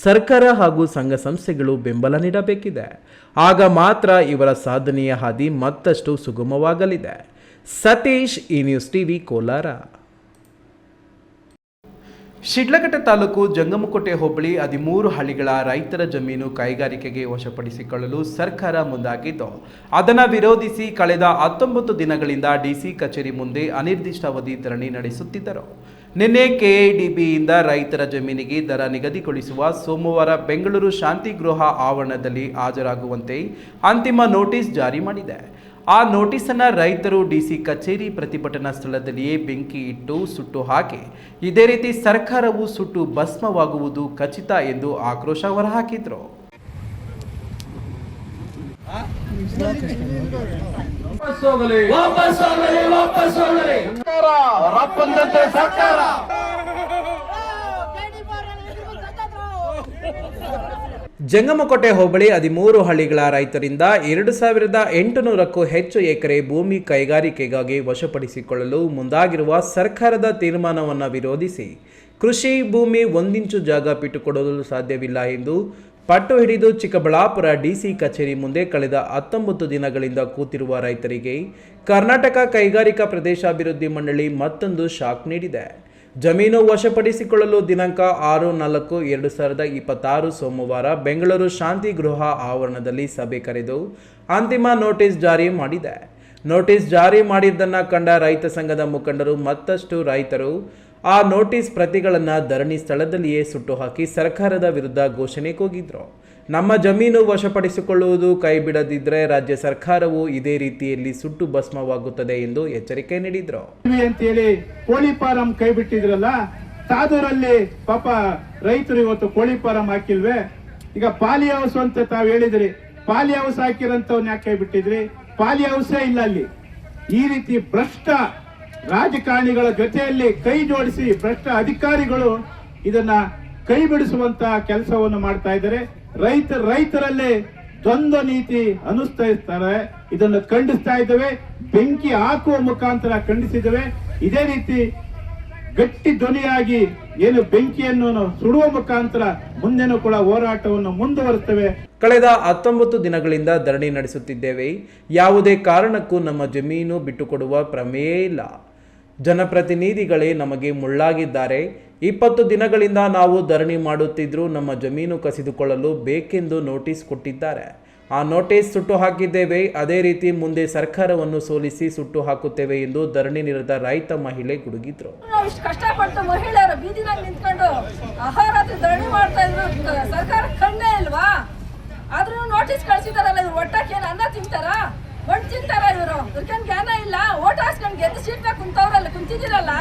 ಸರ್ಕಾರ ಹಾಗೂ ಸಂಘ ಸಂಸ್ಥೆಗಳು ಬೆಂಬಲ ನೀಡಬೇಕಿದೆ. ಆಗ ಮಾತ್ರ ಇವರ ಸಾಧನೆಯ ಹಾದಿ ಮತ್ತಷ್ಟು ಸುಗಮವಾಗಲಿದೆ. ಸತೀಶ್, ಈ ನ್ಯೂಸ್ ಟಿವಿ, ಕೋಲಾರ. ಶಿಡ್ಲಘಟ್ಟ ತಾಲೂಕು ಜಂಗಮಕೋಟೆ ಹೋಬಳಿ 13 ಹಳ್ಳಿಗಳ ರೈತರ ಜಮೀನು ಕೈಗಾರಿಕೆಗೆ ವಶಪಡಿಸಿಕೊಳ್ಳಲು ಸರ್ಕಾರ ಮುಂದಾಗಿದ್ದು, ಅದನ್ನು ವಿರೋಧಿಸಿ ಕಳೆದ 19 ದಿನಗಳಿಂದ ಡಿಸಿ ಕಚೇರಿ ಮುಂದೆ ಅನಿರ್ದಿಷ್ಟಾವಧಿ ಧರಣಿ ನಡೆಸುತ್ತಿದ್ದರು. ನಿನ್ನೆ ಕೆಎಡಿಬಿಯಿಂದ ರೈತರ ಜಮೀನಿಗೆ ದರ ನಿಗದಿಗೊಳಿಸುವ ಸೋಮವಾರ ಬೆಂಗಳೂರು ಶಾಂತಿಗೃಹ ಆವರಣದಲ್ಲಿ ಹಾಜರಾಗುವಂತೆ ಅಂತಿಮ ನೋಟಿಸ್ ಜಾರಿ ಮಾಡಿದೆ. ಆ ನೋಟಿಸನ್ನು ರೈತರು ಡಿಸಿ ಕಚೇರಿ ಪ್ರತಿಭಟನಾ ಸ್ಥಳದಲ್ಲಿಯೇ ಬೆಂಕಿ ಇಟ್ಟು ಸುಟ್ಟು ಹಾಕಿ, ಇದೇ ರೀತಿ ಸರ್ಕಾರವು ಸುಟ್ಟು ಭಸ್ಮವಾಗುವುದು ಖಚಿತ ಎಂದು ಆಕ್ರೋಶ ಹೊರಹಾಕಿದ್ರು. ಜಂಗಮಕೋಟೆ ಹೋಬಳಿ 13 ಹಳ್ಳಿಗಳ ರೈತರಿಂದ 2800ಕ್ಕೂ ಹೆಚ್ಚು ಎಕರೆ ಭೂಮಿ ಕೈಗಾರಿಕೆಗಾಗಿ ವಶಪಡಿಸಿಕೊಳ್ಳಲು ಮುಂದಾಗಿರುವ ಸರ್ಕಾರದ ತೀರ್ಮಾನವನ್ನು ವಿರೋಧಿಸಿ ಕೃಷಿ ಭೂಮಿ 1 ಇಂಚು ಜಾಗ ಬಿಟ್ಟುಕೊಡಲು ಸಾಧ್ಯವಿಲ್ಲ ಎಂದು ಪಟ್ಟು ಹಿಡಿದು ಚಿಕ್ಕಬಳ್ಳಾಪುರ ಡಿಸಿ ಕಚೇರಿ ಮುಂದೆ ಕಳೆದ 19 ದಿನಗಳಿಂದ ಕೂತಿರುವ ರೈತರಿಗೆ ಕರ್ನಾಟಕ ಕೈಗಾರಿಕಾ ಪ್ರದೇಶಾಭಿವೃದ್ಧಿ ಮಂಡಳಿ ಮತ್ತೊಂದು ಶಾಕ್ ನೀಡಿದೆ. ಜಮೀನು ವಶಪಡಿಸಿಕೊಳ್ಳಲು ದಿನಾಂಕ 6/4/2026 ಸೋಮವಾರ ಬೆಂಗಳೂರು ಶಾಂತಿ ಗೃಹ ಆವರಣದಲ್ಲಿ ಸಭೆ ಕರೆದು ಅಂತಿಮ ನೋಟಿಸ್ ಜಾರಿ ಮಾಡಿದೆ. ನೋಟಿಸ್ ಜಾರಿ ಮಾಡಿದ್ದನ್ನು ಕಂಡ ರೈತ ಸಂಘದ ಮುಖಂಡರು ಮತ್ತಷ್ಟು ರೈತರು ಆ ನೋಟಿಸ್ ಪ್ರತಿಗಳನ್ನು ಧರಣಿ ಸ್ಥಳದಲ್ಲಿಯೇ ಸುಟ್ಟು ಹಾಕಿ ಸರ್ಕಾರದ ವಿರುದ್ಧ ಘೋಷಣೆ ಕೂಗಿದ್ರು. ನಮ್ಮ ಜಮೀನು ವಶಪಡಿಸಿಕೊಳ್ಳುವುದು ಕೈ ಬಿಡದಿದ್ದರೆ ರಾಜ್ಯ ಸರ್ಕಾರವು ಇದೇ ರೀತಿಯಲ್ಲಿ ಸುಟ್ಟು ಭಸ್ಮವಾಗುತ್ತದೆ ಎಂದು ಎಚ್ಚರಿಕೆ ನೀಡಿದ್ರು. ಅಂತೇಳಿ ಕೋಳಿ ಫಾರಂ ಕೈ ಬಿಟ್ಟಿದ್ರಲ್ಲ, ಸಾದೂರಲ್ಲಿ ಪಾಪ ರೈತರು ಇವತ್ತು ಕೋಳಿ ಫಾರಂ ಹಾಕಿಲ್ವೇ? ಈಗ ಪಾಲಿ ಹೌಸ್ ಅಂತ ತಾವ್ ಹೇಳಿದ್ರಿ, ಪಾಲಿ ಹೌಸ್ ಹಾಕಿರಂತವ್ನ ಯಾಕೆ ಕೈ ಬಿಟ್ಟಿದ್ರಿ? ಪಾಲಿ ಹೌಸೇ ಇಲ್ಲ ಅಲ್ಲಿ. ಈ ರೀತಿ ಭ್ರಷ್ಟ ರಾಜಕಾರಣಿಗಳ ಜೊತೆಯಲ್ಲಿ ಕೈ ಜೋಡಿಸಿ ಭ್ರಷ್ಟ ಅಧಿಕಾರಿಗಳು ಇದನ್ನ ಕೈ ಬಿಡಿಸುವಂತ ಕೆಲಸವನ್ನು ಮಾಡ್ತಾ ಇದ್ದಾರೆ. ರೈತರಲ್ಲೇ ದ್ವಂದ್ವ ನೀತಿ ಅನುಸರಿಸ್ತಾರೆ. ಇದನ್ನು ಖಂಡಿಸ್ತಾ ಇದ್ದೇವೆ, ಬೆಂಕಿ ಹಾಕುವ ಮುಖಾಂತರ ಖಂಡಿಸಿದ್ದೇವೆ. ಇದೇ ರೀತಿ ಗಟ್ಟಿ ಧ್ವನಿಯಾಗಿ ಏನು ಬೆಂಕಿಯನ್ನು ಸುಡುವ ಮುಖಾಂತರ ಮುಂದೆನೂ ಕೂಡ ಹೋರಾಟವನ್ನು ಮುಂದುವರಿಸುತ್ತೇವೆ. ಕಳೆದ 19 ದಿನಗಳಿಂದ ಧರಣಿ ನಡೆಸುತ್ತಿದ್ದೇವೆ. ಯಾವುದೇ ಕಾರಣಕ್ಕೂ ನಮ್ಮ ಜಮೀನು ಬಿಟ್ಟುಕೊಡುವ ಪ್ರಮೇಯೇ ಇಲ್ಲ. ಜನಪ್ರತಿನಿಧಿಗಳೇ ನಮಗೆ ಮುಳ್ಳಾಗಿದ್ದಾರೆ. 20 ದಿನಗಳಿಂದ ನಾವು ಧರಣಿ ಮಾಡುತ್ತಿದ್ದರೂ ನಮ್ಮ ಜಮೀನು ಕಸಿದುಕೊಳ್ಳಲು ಬೇಕೆಂದು ನೋಟಿಸ್ ಕೊಟ್ಟಿದ್ದಾರೆ. ಆ ನೋಟಿಸ್ ಸುಟ್ಟು ಹಾಕಿದ್ದೇವೆ. ಅದೇ ರೀತಿ ಮುಂದೆ ಸರ್ಕಾರವನ್ನು ಸೋಲಿಸಿ ಸುಟ್ಟು ಹಾಕುತ್ತೇವೆ ಎಂದು ಧರಣಿ ನಿರತ ರೈತ ಮಹಿಳೆ ಗುಡುಗಿದ್ರು. ಇಷ್ಟು ಕಷ್ಟಪಟ್ಟು ಮಹಿಳೆಯರು ಬೀದಿನಾಗ ನಿಂತ್ಕೊಂಡು ಅಹೋರಾತ್ರಿ ಧರಣಿ ಮಾಡ್ತಾ ಇದ್ರು, ಸರ್ಕಾರ ಕಣ್ಣೇ ಇಲ್ವಾ? ಆದ್ರೂ ನೋಟಿಸ್ ಕಳ್ಸಿದಾರಲ್ಲ, ಇವ್ರು ಒಟ್ಟಕ್ಕೇನು ಅನ್ನ ತಿಂತಾರ, ಒಟ್ಟು ತಿಂತಾರ ಇವರು? ಇವ್ರಿಗೇನು ಜ್ಞಾನ ಇಲ್ಲ? ಓಟ್ ಹಾಸ್ಕೊಂಡು ಗೆದ್ದು ಸೀಟ್ನ ಕುಂತವ್ರಲ್ಲ, ಕುಂತಿದ್ದೀರಲ್ಲ.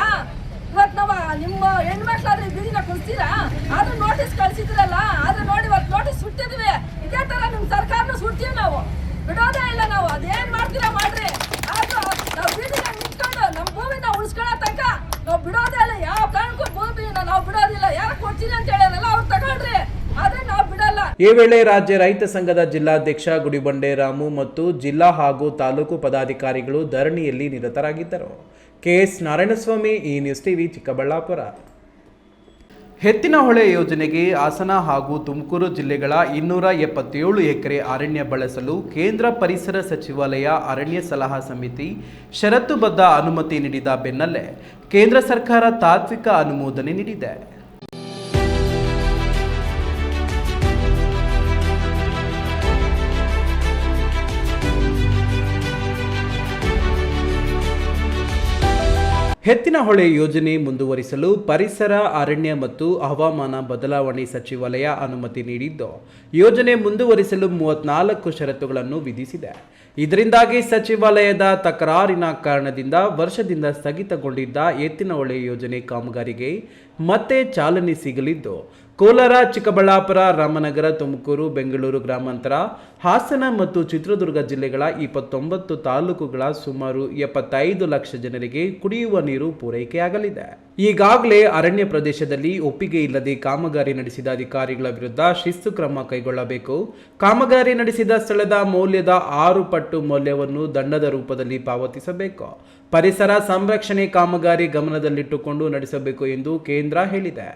ಇವತ್ತು ನಾವು ನಿಮ್ಮ ಹೆಣ್ಮಕ್ಳಾದ್ರೆ ಬೀದಿನ ಕುಂತೀರಾ? ಆದ್ರೂ ನೋಟಿಸ್ ಕಳ್ಸಿದ್ರಲ್ಲ, ಆದ್ರೆ ನೋಡಿ ಇವತ್ತು ನೋಟಿಸ್ ಸುಟ್ಟಿದ್ವಿ. ಇದೇ ತರ ನಿಮ್ ಸರ್ಕಾರನ ಸುಡ್ತೀವಿ ನಾವು, ಬಿಡೋದೇ ಇಲ್ಲ ನಾವು. ಅದೇನ್ ಮಾಡ್ತೀರಾ ಮಾಡ್ರಿ, ಆದ್ರೂ ನಾವು ಬೀದಿನ ನಿಂತ್ಕೊಂಡು ನಮ್ಮ ಭೂಮಿನ ಉಳಿಸ್ಕೊಳ್ಳೋ ತನಕ ನಾವು ಬಿಡೋದೇ ಇಲ್ಲ. ಯಾವ ಕಾರಣಕ್ಕೂ ಭೂಮಿನ ನಾವು ಬಿಡೋದಿಲ್ಲ. ಯಾರು ಕೊಡ್ತೀನಿ ಅಂತ ಹೇಳಿರಲ್ಲ ಅವ್ರು ತಗೊಳ್ರಿ, ಆದ್ರೆ ನಾವು ಬಿಡಲ್ಲ. ಈ ವೇಳೆ ರಾಜ್ಯ ರೈತ ಸಂಘದ ಜಿಲ್ಲಾಧ್ಯಕ್ಷ ಗುಡಿಬಂಡೆ ರಾಮು ಮತ್ತು ಜಿಲ್ಲಾ ಹಾಗೂ ತಾಲೂಕು ಪದಾಧಿಕಾರಿಗಳು ಧರಣಿಯಲ್ಲಿ ನಿರತರಾಗಿದ್ದರು. ಕೆಎಸ್ ನಾರಾಯಣಸ್ವಾಮಿ, ಈ ನ್ಯೂಸ್ ಟಿವಿ, ಚಿಕ್ಕಬಳ್ಳಾಪುರ. ಎತ್ತಿನಹೊಳೆ ಯೋಜನೆಗೆ ಹಾಸನ ಹಾಗೂ ತುಮಕೂರು ಜಿಲ್ಲೆಗಳ 277 ಎಕರೆ ಅರಣ್ಯ ಬಳಸಲು ಕೇಂದ್ರ ಪರಿಸರ ಸಚಿವಾಲಯ ಅರಣ್ಯ ಸಲಹಾ ಸಮಿತಿ ಷರತ್ತುಬದ್ಧ ಅನುಮತಿ ನೀಡಿದ ಬೆನ್ನಲ್ಲೇ ಕೇಂದ್ರ ಸರ್ಕಾರ ತಾತ್ವಿಕ ಅನುಮೋದನೆ ನೀಡಿದೆ. ಎತ್ತಿನಹೊಳೆ ಯೋಜನೆ ಮುಂದುವರಿಸಲು ಪರಿಸರ, ಅರಣ್ಯ ಮತ್ತು ಹವಾಮಾನ ಬದಲಾವಣೆ ಸಚಿವಾಲಯ ಅನುಮತಿ ನೀಡಿದ್ದು, ಯೋಜನೆ ಮುಂದುವರಿಸಲು 34 ಷರತ್ತುಗಳನ್ನು ವಿಧಿಸಿದೆ. ಇದರಿಂದಾಗಿ ಸಚಿವಾಲಯದ ತಕರಾರಿನ ಕಾರಣದಿಂದ ವರ್ಷದಿಂದ ಸ್ಥಗಿತಗೊಂಡಿದ್ದ ಎತ್ತಿನಹೊಳೆ ಯೋಜನೆ ಕಾಮಗಾರಿಗೆ ಮತ್ತೆ ಚಾಲನೆ ಸಿಗಲಿದ್ದು, ಕೋಲಾರ, ಚಿಕ್ಕಬಳ್ಳಾಪುರ, ರಾಮನಗರ, ತುಮಕೂರು, ಬೆಂಗಳೂರು ಗ್ರಾಮಾಂತರ, ಹಾಸನ ಮತ್ತು ಚಿತ್ರದುರ್ಗ ಜಿಲ್ಲೆಗಳ 29 ತಾಲೂಕುಗಳ ಸುಮಾರು 75 ಲಕ್ಷ ಜನರಿಗೆ ಕುಡಿಯುವ ನೀರು ಪೂರೈಕೆಯಾಗಲಿದೆ. ಈಗಾಗಲೇ ಅರಣ್ಯ ಪ್ರದೇಶದಲ್ಲಿ ಒಪ್ಪಿಗೆ ಇಲ್ಲದೆ ಕಾಮಗಾರಿ ನಡೆಸಿದ ಅಧಿಕಾರಿಗಳ ವಿರುದ್ಧ ಶಿಸ್ತು ಕ್ರಮ ಕೈಗೊಳ್ಳಬೇಕು. ಕಾಮಗಾರಿ ನಡೆಸಿದ ಸ್ಥಳದ ಮೌಲ್ಯದ 6 ಪಟ್ಟು ಮೌಲ್ಯವನ್ನು ದಂಡದ ರೂಪದಲ್ಲಿ ಪಾವತಿಸಬೇಕು. ಪರಿಸರ ಸಂರಕ್ಷಣೆ ಕಾಮಗಾರಿ ಗಮನದಲ್ಲಿಟ್ಟುಕೊಂಡು ನಡೆಸಬೇಕು ಎಂದು ಕೇಂದ್ರ ಹೇಳಿದೆ.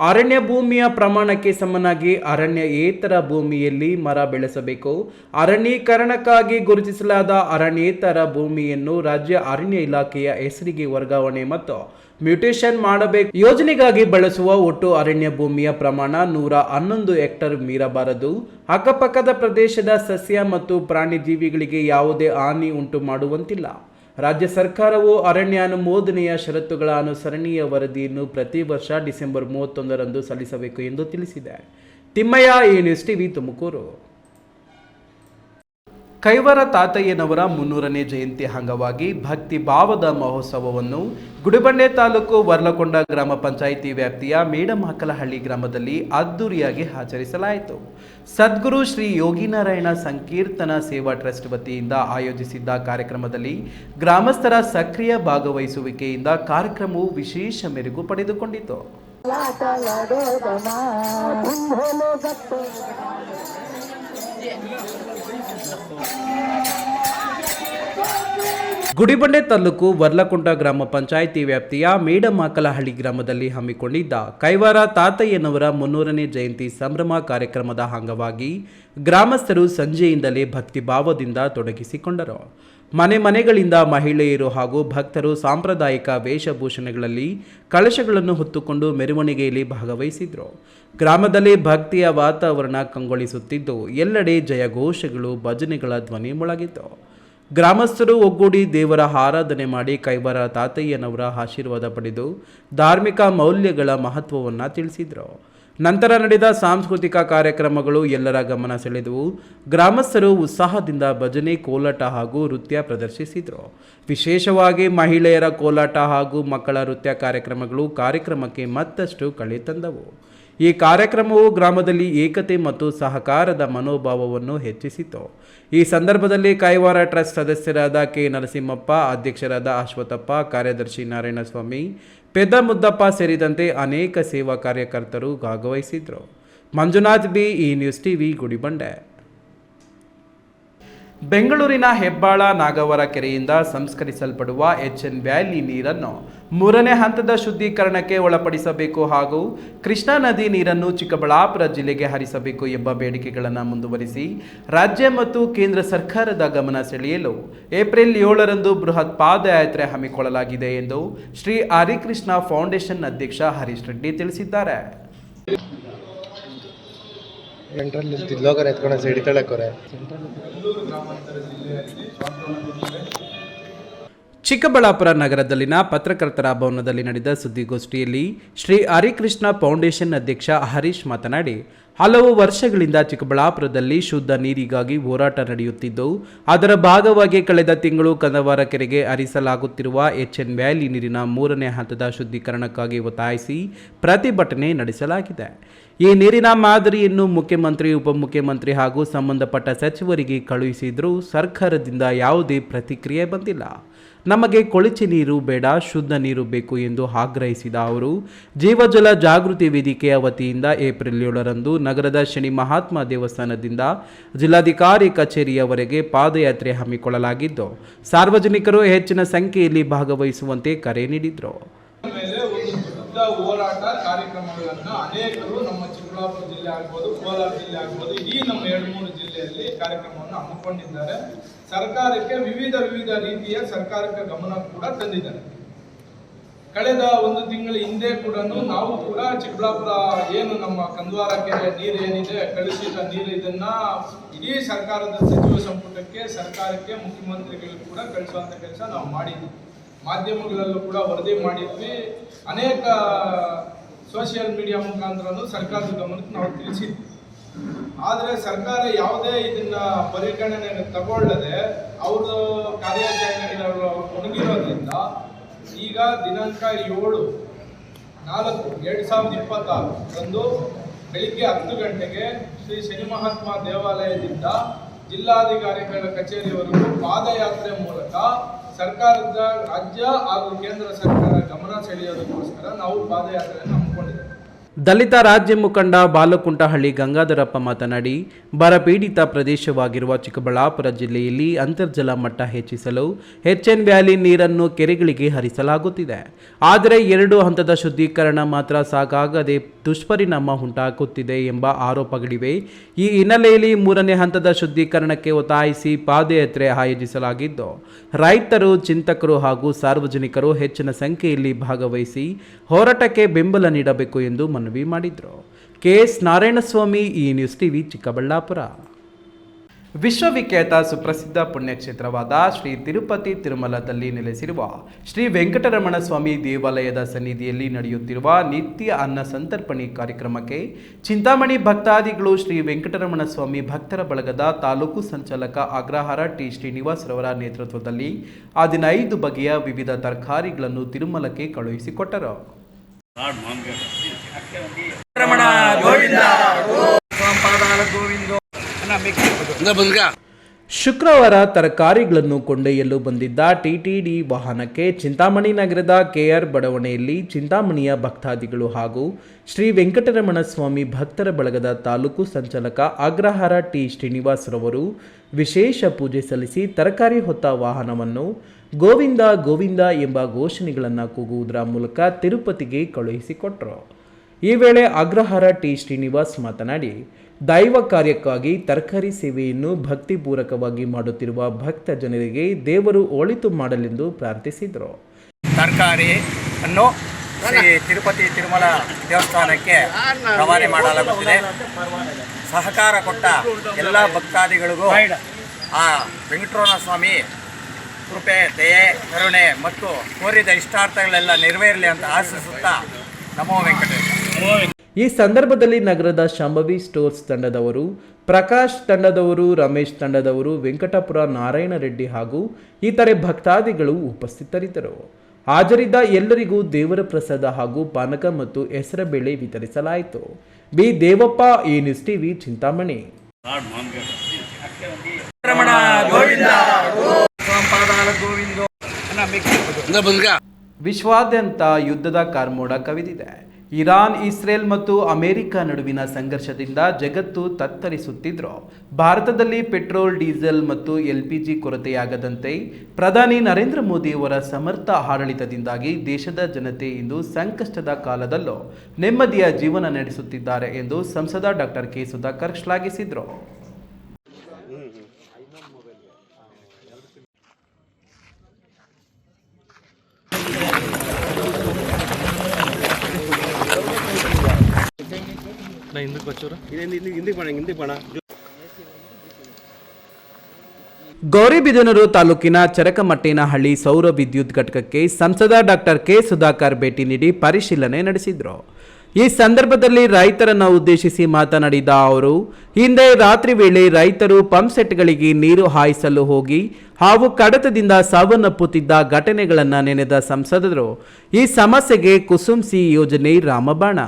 ಅರಣ್ಯ ಭೂಮಿಯ ಪ್ರಮಾಣಕ್ಕೆ ಸಮನಾಗಿ ಅರಣ್ಯೇತರ ಭೂಮಿಯಲ್ಲಿ ಮರ ಬೆಳೆಸಬೇಕು. ಅರಣ್ಯೀಕರಣಕ್ಕಾಗಿ ಗುರುತಿಸಲಾದ ಅರಣ್ಯೇತರ ಭೂಮಿಯನ್ನು ರಾಜ್ಯ ಅರಣ್ಯ ಇಲಾಖೆಯ ಹೆಸರಿಗೆ ವರ್ಗಾವಣೆ ಮತ್ತು ಮ್ಯೂಟೇಷನ್ ಮಾಡಬೇಕು. ಯೋಜನೆಗಾಗಿ ಬಳಸುವ ಒಟ್ಟು ಅರಣ್ಯ ಭೂಮಿಯ ಪ್ರಮಾಣ 111 ಹೆಕ್ಟೇರ್ ಮೀರಬಾರದು. ಅಕ್ಕಪಕ್ಕದ ಪ್ರದೇಶದ ಸಸ್ಯ ಮತ್ತು ಪ್ರಾಣಿ ಜೀವಿಗಳಿಗೆ ಯಾವುದೇ ಹಾನಿ ಉಂಟು ಮಾಡುವಂತಿಲ್ಲ. ರಾಜ್ಯ ಸರ್ಕಾರವು ಅರಣ್ಯ ಅನುಮೋದನೆಯ ಷರತ್ತುಗಳ ಅನುಸರಣೆಯ ವರದಿಯನ್ನು ಪ್ರತಿ ವರ್ಷ ಡಿಸೆಂಬರ್ 31ರಂದು ಸಲ್ಲಿಸಬೇಕು ಎಂದು ತಿಳಿಸಿದೆ. ತಿಮ್ಮಯ್ಯ, ಈ ನ್ಯೂಸ್ ಟಿವಿ, ತುಮಕೂರು. ಕೈವಾರ ತಾತಯ್ಯನವರ 300ನೇ ಜಯಂತಿ ಅಂಗವಾಗಿ ಭಕ್ತಿ ಭಾವದ ಮಹೋತ್ಸವವನ್ನು ಗುಡಿಬಂಡೆ ತಾಲೂಕು ವರ್ಲಕೊಂಡ ಗ್ರಾಮ ಪಂಚಾಯಿತಿ ವ್ಯಾಪ್ತಿಯ ಮೇಡಮಹಕಲಹಳ್ಳಿ ಗ್ರಾಮದಲ್ಲಿ ಅದ್ದೂರಿಯಾಗಿ ಆಚರಿಸಲಾಯಿತು. ಸದ್ಗುರು ಶ್ರೀ ಯೋಗಿನಾರಾಯಣ ಸಂಕೀರ್ತನ ಸೇವಾ ಟ್ರಸ್ಟ್ ವತಿಯಿಂದ ಆಯೋಜಿಸಿದ್ದ ಕಾರ್ಯಕ್ರಮದಲ್ಲಿ ಗ್ರಾಮಸ್ಥರ ಸಕ್ರಿಯ ಭಾಗವಹಿಸುವಿಕೆಯಿಂದ ಕಾರ್ಯಕ್ರಮವು ವಿಶೇಷ ಮೆರುಗು ಪಡೆದುಕೊಂಡಿತು. ಗುಡಿಬಂಡೆ ತಾಲೂಕು ವರ್ಲಕುಂಟ ಗ್ರಾಮ ಪಂಚಾಯಿತಿ ವ್ಯಾಪ್ತಿಯ ಮೇಡಮಾಕಲಹಳ್ಳಿ ಗ್ರಾಮದಲ್ಲಿ ಹಮ್ಮಿಕೊಂಡಿದ್ದ ಕೈವಾರ ತಾತಯ್ಯನವರ 300ನೇ ಜಯಂತಿ ಸಂಭ್ರಮ ಕಾರ್ಯಕ್ರಮದ ಅಂಗವಾಗಿ ಗ್ರಾಮಸ್ಥರು ಸಂಜೆಯಿಂದಲೇ ಭಕ್ತಿಭಾವದಿಂದ ತೊಡಗಿಸಿಕೊಂಡರು. ಮನೆ ಮನೆಗಳಿಂದ ಮಹಿಳೆಯರು ಹಾಗೂ ಭಕ್ತರು ಸಾಂಪ್ರದಾಯಿಕ ವೇಷಭೂಷಣಗಳಲ್ಲಿ ಕಳಶಗಳನ್ನು ಹೊತ್ತುಕೊಂಡು ಮೆರವಣಿಗೆಯಲ್ಲಿ ಭಾಗವಹಿಸಿದರು. ಗ್ರಾಮದಲ್ಲಿ ಭಕ್ತಿಯ ವಾತಾವರಣ ಕಂಗೊಳಿಸುತ್ತಿದ್ದು ಎಲ್ಲೆಡೆ ಜಯಘೋಷಗಳು, ಭಜನೆಗಳ ಧ್ವನಿ ಮೊಳಗಿತ್ತು. ಗ್ರಾಮಸ್ಥರು ಒಗ್ಗೂಡಿ ದೇವರ ಆರಾಧನೆ ಮಾಡಿ ಕೈವಾರ ತಾತಯ್ಯನವರ ಆಶೀರ್ವಾದ ಪಡೆದು ಧಾರ್ಮಿಕ ಮೌಲ್ಯಗಳ ಮಹತ್ವವನ್ನು ತಿಳಿಸಿದರು. ನಂತರ ನಡೆದ ಸಾಂಸ್ಕೃತಿಕ ಕಾರ್ಯಕ್ರಮಗಳು ಎಲ್ಲರ ಗಮನ ಸೆಳೆದವು. ಗ್ರಾಮಸ್ಥರು ಉತ್ಸಾಹದಿಂದ ಭಜನೆ, ಕೋಲಾಟ ಹಾಗೂ ನೃತ್ಯ ಪ್ರದರ್ಶಿಸಿದರು. ವಿಶೇಷವಾಗಿ ಮಹಿಳೆಯರ ಕೋಲಾಟ ಹಾಗೂ ಮಕ್ಕಳ ನೃತ್ಯ ಕಾರ್ಯಕ್ರಮಕ್ಕೆ ಮತ್ತಷ್ಟು ಕಳೆ ತಂದವು. ಈ ಕಾರ್ಯಕ್ರಮವು ಗ್ರಾಮದಲ್ಲಿ ಏಕತೆ ಮತ್ತು ಸಹಕಾರದ ಮನೋಭಾವವನ್ನು ಹೆಚ್ಚಿಸಿತು. ಈ ಸಂದರ್ಭದಲ್ಲಿ ಕೈವಾರ ಟ್ರಸ್ಟ್ ಸದಸ್ಯರಾದ ಕೆ. ನರಸಿಂಹಪ್ಪ, ಅಧ್ಯಕ್ಷರಾದ ಅಶ್ವಥಪ್ಪ, ಕಾರ್ಯದರ್ಶಿ ನಾರಾಯಣಸ್ವಾಮಿ, ಪೆದ್ದ ಮುದ್ದಪ್ಪ ಸೇರಿದಂತೆ ಅನೇಕ ಸೇವಾ ಕಾರ್ಯಕರ್ತರು ಭಾಗವಹಿಸಿದರು. ಮಂಜುನಾಥ್ ಬಿ, ಈ ನ್ಯೂಸ್ ಟಿವಿ, ಗುಡಿಬಂಡೆ. ಬೆಂಗಳೂರಿನ ಹೆಬ್ಬಾಳ ನಾಗವರ ಕೆರೆಯಿಂದ ಸಂಸ್ಕರಿಸಲ್ಪಡುವ HN ವ್ಯಾಲಿ ನೀರನ್ನು 3ನೇ ಹಂತದ ಶುದ್ಧೀಕರಣಕ್ಕೆ ಒಳಪಡಿಸಬೇಕು ಹಾಗೂ ಕೃಷ್ಣಾ ನದಿ ನೀರನ್ನು ಚಿಕ್ಕಬಳ್ಳಾಪುರ ಜಿಲ್ಲೆಗೆ ಹರಿಸಬೇಕು ಎಂಬ ಬೇಡಿಕೆಗಳನ್ನು ಮುಂದುವರಿಸಿ ರಾಜ್ಯ ಮತ್ತು ಕೇಂದ್ರ ಸರ್ಕಾರದ ಗಮನ ಸೆಳೆಯಲು ಏಪ್ರಿಲ್ 7ರಂದು ಬೃಹತ್ ಪಾದಯಾತ್ರೆ ಹಮ್ಮಿಕೊಳ್ಳಲಾಗಿದೆ ಎಂದು ಶ್ರೀ ಹರಿಕೃಷ್ಣ ಫೌಂಡೇಶನ್ ಅಧ್ಯಕ್ಷ ಹರೀಶ್ ರೆಡ್ಡಿ ತಿಳಿಸಿದ್ದಾರೆ. ಚಿಕ್ಕಬಳ್ಳಾಪುರ ನಗರದಲ್ಲಿನ ಪತ್ರಕರ್ತರ ಭವನದಲ್ಲಿ ನಡೆದ ಸುದ್ದಿಗೋಷ್ಠಿಯಲ್ಲಿ ಶ್ರೀ ಹರಿಕೃಷ್ಣ ಫೌಂಡೇಶನ್ ಅಧ್ಯಕ್ಷ ಹರೀಶ್ ಮಾತನಾಡಿ, ಹಲವು ವರ್ಷಗಳಿಂದ ಚಿಕ್ಕಬಳ್ಳಾಪುರದಲ್ಲಿ ಶುದ್ಧ ನೀರಿಗಾಗಿ ಹೋರಾಟ ನಡೆಯುತ್ತಿದ್ದು, ಅದರ ಭಾಗವಾಗಿ ಕಳೆದ ತಿಂಗಳು ಕಂದವಾರ ಕೆರೆಗೆ ಹರಿಸಲಾಗುತ್ತಿರುವ HN ವ್ಯಾಲಿ ನೀರಿನ 3ನೇ ಹಂತದ ಶುದ್ಧೀಕರಣಕ್ಕಾಗಿ ಒತ್ತಾಯಿಸಿ ಪ್ರತಿಭಟನೆ ನಡೆಸಲಾಗಿದೆ. ಈ ನೀರಿನ ಮಾದರಿಯನ್ನು ಮುಖ್ಯಮಂತ್ರಿ, ಉಪಮುಖ್ಯಮಂತ್ರಿ ಹಾಗೂ ಸಂಬಂಧಪಟ್ಟ ಸಚಿವರಿಗೆ ಕಳುಹಿಸಿದರೂ ಸರ್ಕಾರದಿಂದ ಯಾವುದೇ ಪ್ರತಿಕ್ರಿಯೆ ಬಂದಿಲ್ಲ. ನಮಗೆ ಕೊಳಚೆ ನೀರು ಬೇಡ, ಶುದ್ಧ ನೀರು ಬೇಕು ಎಂದು ಆಗ್ರಹಿಸಿದ ಅವರು, ಜೀವಜಲ ಜಾಗೃತಿ ವೇದಿಕೆಯ ವತಿಯಿಂದ ಏಪ್ರಿಲ್ 7ರಂದು ನಗರದ ಶನಿ ಮಹಾತ್ಮ ದೇವಸ್ಥಾನದಿಂದ ಜಿಲ್ಲಾಧಿಕಾರಿ ಕಚೇರಿಯವರೆಗೆ ಪಾದಯಾತ್ರೆ ಹಮ್ಮಿಕೊಳ್ಳಲಾಗಿದ್ದು, ಸಾರ್ವಜನಿಕರು ಹೆಚ್ಚಿನ ಸಂಖ್ಯೆಯಲ್ಲಿ ಭಾಗವಹಿಸುವಂತೆ ಕರೆ ನೀಡಿದರು. ಹೋರಾಟ ಕಾರ್ಯಕ್ರಮಗಳನ್ನ ಅನೇಕರು ನಮ್ಮ ಚಿಕ್ಕಬಳ್ಳಾಪುರ ಜಿಲ್ಲೆ ಆಗ್ಬೋದು, ಕೋಲಾರ ಜಿಲ್ಲೆ ಆಗ್ಬೋದು, ಈ ನಮ್ಮ 2-3 ಜಿಲ್ಲೆಯಲ್ಲಿ ಕಾರ್ಯಕ್ರಮವನ್ನು ಹಮ್ಮಿಕೊಂಡಿದ್ದಾರೆ. ಸರ್ಕಾರಕ್ಕೆ ವಿವಿಧ ರೀತಿಯ ಸರ್ಕಾರಕ್ಕೆ ಗಮನ ಕೂಡ ತಂದಿದ್ದಾರೆ. ಕಳೆದ 1 ತಿಂಗಳ ಹಿಂದೆ ಕೂಡ ನಾವು ಕೂಡ ಚಿಕ್ಕಬಳ್ಳಾಪುರ ಏನು ನಮ್ಮ ಕಂದವಾರ ಕೆರೆ ನೀರು ಏನಿದೆ, ಕಳುಹಿಸಿದ ನೀರು, ಇದನ್ನ ಇಡೀ ಸರ್ಕಾರದ ಸಚಿವ ಸಂಪುಟಕ್ಕೆ, ಸರ್ಕಾರಕ್ಕೆ, ಮುಖ್ಯಮಂತ್ರಿಗಳು ಕೂಡ ಕಳಿಸುವಂತ ಕೆಲಸ ನಾವು ಮಾಡಿದ್ವಿ. ಮಾಧ್ಯಮಗಳಲ್ಲೂ ಕೂಡ ವರದಿ ಮಾಡಿದ್ವಿ. ಅನೇಕ ಸೋಷಿಯಲ್ ಮೀಡಿಯಾ ಮುಖಾಂತರ ಸರ್ಕಾರದ ಗಮನಕ್ಕೆ ನಾವು ತಿಳಿಸಿದ್ವಿ. ಆದರೆ ಸರ್ಕಾರ ಯಾವುದೇ ಇದನ್ನ ಪರಿಗಣನೆಗೆ ತಗೊಳ್ಳದೆ ಅವ್ರ ಕಾರ್ಯಾಚರಣೆಗಳು ಒಣಗಿರೋದ್ರಿಂದ ಈಗ ದಿನಾಂಕ 7/4/2026 ಬೆಳಿಗ್ಗೆ 10 ಗಂಟೆಗೆ ಶ್ರೀ ಶನಿ ಮಹಾತ್ಮ ದೇವಾಲಯದಿಂದ ಜಿಲ್ಲಾಧಿಕಾರಿಗಳ ಕಚೇರಿಯವರೆಗೂ ಪಾದಯಾತ್ರೆ ಮೂಲಕ ಸರ್ಕಾರದ ರಾಜ್ಯ ಹಾಗೂ ಕೇಂದ್ರ ಸರ್ಕಾರ ಗಮನ ಸೆಳೆಯೋದಕ್ಕೋಸ್ಕರ ನಾವು ಪಾದಯಾತ್ರೆಯನ್ನು ಹಮ್ಮಿಕೊಂಡಿದ್ದೇವೆ. ದಲಿತ ರಾಜ್ಯ ಮುಖಂಡ ಬಾಲಕುಂಟಹಳ್ಳಿ ಗಂಗಾಧರಪ್ಪ ಮಾತನಾಡಿ, ಬರಪೀಡಿತ ಪ್ರದೇಶವಾಗಿರುವ ಚಿಕ್ಕಬಳ್ಳಾಪುರ ಜಿಲ್ಲೆಯಲ್ಲಿ ಅಂತರ್ಜಲ ಮಟ್ಟ ಹೆಚ್ಚಿಸಲು HN ವ್ಯಾಲಿ ನೀರನ್ನು ಕೆರೆಗಳಿಗೆ ಹರಿಸಲಾಗುತ್ತಿದೆ. ಆದರೆ 2 ಹಂತದ ಶುದ್ಧೀಕರಣ ಮಾತ್ರ ಸಾಕಾಗದೆ ದುಷ್ಪರಿಣಾಮ ಉಂಟಾಗುತ್ತಿದೆ ಎಂಬ ಆರೋಪಗಳಿವೆ. ಈ ಹಿನ್ನೆಲೆಯಲ್ಲಿ 3ನೇ ಹಂತದ ಶುದ್ಧೀಕರಣಕ್ಕೆ ಒತ್ತಾಯಿಸಿ ಪಾದಯಾತ್ರೆ ಆಯೋಜಿಸಲಾಗಿದ್ದು, ರೈತರು, ಚಿಂತಕರು ಹಾಗೂ ಸಾರ್ವಜನಿಕರು ಹೆಚ್ಚಿನ ಸಂಖ್ಯೆಯಲ್ಲಿ ಭಾಗವಹಿಸಿ ಹೋರಾಟಕ್ಕೆ ಬೆಂಬಲ ನೀಡಬೇಕು ಎಂದು ಮನವಿ ಮಾಡಿದರು. KS ನಾರಾಯಣಸ್ವಾಮಿ, ಈ ನ್ಯೂಸ್ ಟಿವಿ, ಚಿಕ್ಕಬಳ್ಳಾಪುರ. ವಿಶ್ವವಿಖ್ಯಾತ ಸುಪ್ರಸಿದ್ಧ ಪುಣ್ಯಕ್ಷೇತ್ರವಾದ ಶ್ರೀ ತಿರುಪತಿ ತಿರುಮಲದಲ್ಲಿ ನೆಲೆಸಿರುವ ಶ್ರೀ ವೆಂಕಟರಮಣ ಸ್ವಾಮಿ ದೇವಾಲಯದ ಸನ್ನಿಧಿಯಲ್ಲಿ ನಡೆಯುತ್ತಿರುವ ನಿತ್ಯ ಅನ್ನ ಸಂತರ್ಪಣೆ ಕಾರ್ಯಕ್ರಮಕ್ಕೆ ಚಿಂತಾಮಣಿ ಭಕ್ತಾದಿಗಳು ಶ್ರೀ ವೆಂಕಟರಮಣ ಸ್ವಾಮಿ ಭಕ್ತರ ಬಳಗದ ತಾಲೂಕು ಸಂಚಾಲಕ ಅಗ್ರಹಾರ ಟಿ. ಶ್ರೀನಿವಾಸ್ ರವರ ನೇತೃತ್ವದಲ್ಲಿ 15 ಬಗೆಯ ವಿವಿಧ ತರಕಾರಿಗಳನ್ನು ತಿರುಮಲಕ್ಕೆ ಕಳುಹಿಸಿಕೊಟ್ಟರು. ಶುಕ್ರವಾರ ತರಕಾರಿಗಳನ್ನು ಕೊಂಡೊಯ್ಯಲು ಬಂದಿದ್ದ ಟಿಟಿಡಿ ವಾಹನಕ್ಕೆ ಚಿಂತಾಮಣಿ ನಗರದ ಕೆಆರ್ ಬಡಾವಣೆಯಲ್ಲಿ ಚಿಂತಾಮಣಿಯ ಭಕ್ತಾದಿಗಳು ಹಾಗೂ ಶ್ರೀ ವೆಂಕಟರಮಣ ಸ್ವಾಮಿ ಭಕ್ತರ ಬಳಗದ ತಾಲೂಕು ಸಂಚಾಲಕ ಅಗ್ರಹಾರ ಟಿ ಶ್ರೀನಿವಾಸರವರು ವಿಶೇಷ ಪೂಜೆ ಸಲ್ಲಿಸಿ ತರಕಾರಿ ಹೊತ್ತ ವಾಹನವನ್ನು ಗೋವಿಂದ ಗೋವಿಂದ ಎಂಬ ಘೋಷಣೆಗಳನ್ನು ಕೂಗುವುದರ ಮೂಲಕ ತಿರುಪತಿಗೆ ಕಳುಹಿಸಿಕೊಟ್ಟರು. ಈ ವೇಳೆ ಅಗ್ರಹಾರ ಟಿ ಶ್ರೀನಿವಾಸ್ ಮಾತನಾಡಿ, ದೈವ ಕಾರ್ಯಕ್ಕಾಗಿ ತರಕಾರಿ ಸೇವೆಯನ್ನು ಭಕ್ತಿಪೂರ್ವಕವಾಗಿ ಮಾಡುತ್ತಿರುವ ಭಕ್ತ ಜನರಿಗೆ ದೇವರು ಒಳಿತು ಮಾಡಲೆಂದು ಪ್ರಾರ್ಥಿಸಿದರು. ತರಕಾರಿ ಅನ್ನು ಶ್ರೀ ತಿರುಪತಿ ತಿರುಮಲ ದೇವಸ್ಥಾನಕ್ಕೆ ರವಾನೆ ಮಾಡಲಾಗುತ್ತಿದೆ. ಸಹಕಾರ ಕೊಟ್ಟ ಎಲ್ಲ ಭಕ್ತಾದಿಗಳಿಗೂ ಆ ವೆಂಕಟರಮಣ ಸ್ವಾಮಿ ಕೃಪೆ, ದಯೆ, ಕರುಣೆ ಮತ್ತು ಕೋರಿದ ಇಷ್ಟಾರ್ಥಗಳೆಲ್ಲ ನೆರವೇರಲಿ ಅಂತ ಆಶಿಸುತ್ತಾ ನಮೋ ವೆಂಕಟೇಶ. ಈ ಸಂದರ್ಭದಲ್ಲಿ ನಗರದ ಶಾಂಭವಿ ಸ್ಟೋರ್ಸ್ ತಂಡದವರು, ಪ್ರಕಾಶ್ ತಂಡದವರು, ರಮೇಶ್ ತಂಡದವರು, ವೆಂಕಟಪುರ ನಾರಾಯಣ ರೆಡ್ಡಿ ಹಾಗೂ ಇತರೆ ಭಕ್ತಾದಿಗಳು ಉಪಸ್ಥಿತರಿದ್ದರು. ಹಾಜರಿದ್ದ ಎಲ್ಲರಿಗೂ ದೇವರ ಪ್ರಸಾದ ಹಾಗೂ ಪಾನಕ ಮತ್ತು ಹೆಸರುಬೇಳೆ ವಿತರಿಸಲಾಯಿತು. B Devappa, A news TV, Chintamani. ವಿಶ್ವಾದ್ಯಂತ ಯುದ್ಧದ ಕಾರ್ಮೋಡ ಕವಿದಿದೆ. ಇರಾನ್, ಇಸ್ರೇಲ್ ಮತ್ತು ಅಮೆರಿಕ ನಡುವಿನ ಸಂಘರ್ಷದಿಂದ ಜಗತ್ತು ತತ್ತರಿಸುತ್ತಿದ್ದರೂ ಭಾರತದಲ್ಲಿ ಪೆಟ್ರೋಲ್, ಡೀಸೆಲ್ ಮತ್ತು ಎಲ್ಪಿಜಿ ಕೊರತೆಯಾಗದಂತೆ ಪ್ರಧಾನಿ ನರೇಂದ್ರ ಮೋದಿಯವರ ಸಮರ್ಥ ಆಡಳಿತದಿಂದಾಗಿ ದೇಶದ ಜನತೆ ಇಂದು ಸಂಕಷ್ಟದ ಕಾಲದಲ್ಲೂ ನೆಮ್ಮದಿಯ ಜೀವನ ನಡೆಸುತ್ತಿದ್ದಾರೆ ಎಂದು ಸಂಸದ ಡಾಕ್ಟರ್ ಕೆ ಸುಧಾಕರ್ ಶ್ಲಾಘಿಸಿದರು. ಗೌರಿಬಿದನೂರು ತಾಲೂಕಿನ ಚರಕಮಟ್ಟೇನಹಳ್ಳಿ ಸೌರ ವಿದ್ಯುತ್ ಘಟಕಕ್ಕೆ ಸಂಸದ ಡಾಕ್ಟರ್ ಕೆ ಸುಧಾಕರ್ ಭೇಟಿ ನೀಡಿ ಪರಿಶೀಲನೆ ನಡೆಸಿದರು. ಈ ಸಂದರ್ಭದಲ್ಲಿ ರೈತರನ್ನು ಉದ್ದೇಶಿಸಿ ಮಾತನಾಡಿದ ಅವರು, ಹಿಂದೆ ರಾತ್ರಿ ವೇಳೆ ರೈತರು ಪಂಪ್ ಸೆಟ್ಗಳಿಗೆ ನೀರು ಹಾಯಿಸಲು ಹೋಗಿ ಹಾವು ಕಡತದಿಂದ ಸಾವನ್ನಪ್ಪುತ್ತಿದ್ದ ಘಟನೆಗಳನ್ನು ನೆನೆದ ಸಂಸದರು ಈ ಸಮಸ್ಯೆಗೆ ಕುಸುಮ್ ಸಿ ಯೋಜನೆ ರಾಮಬಾಣ.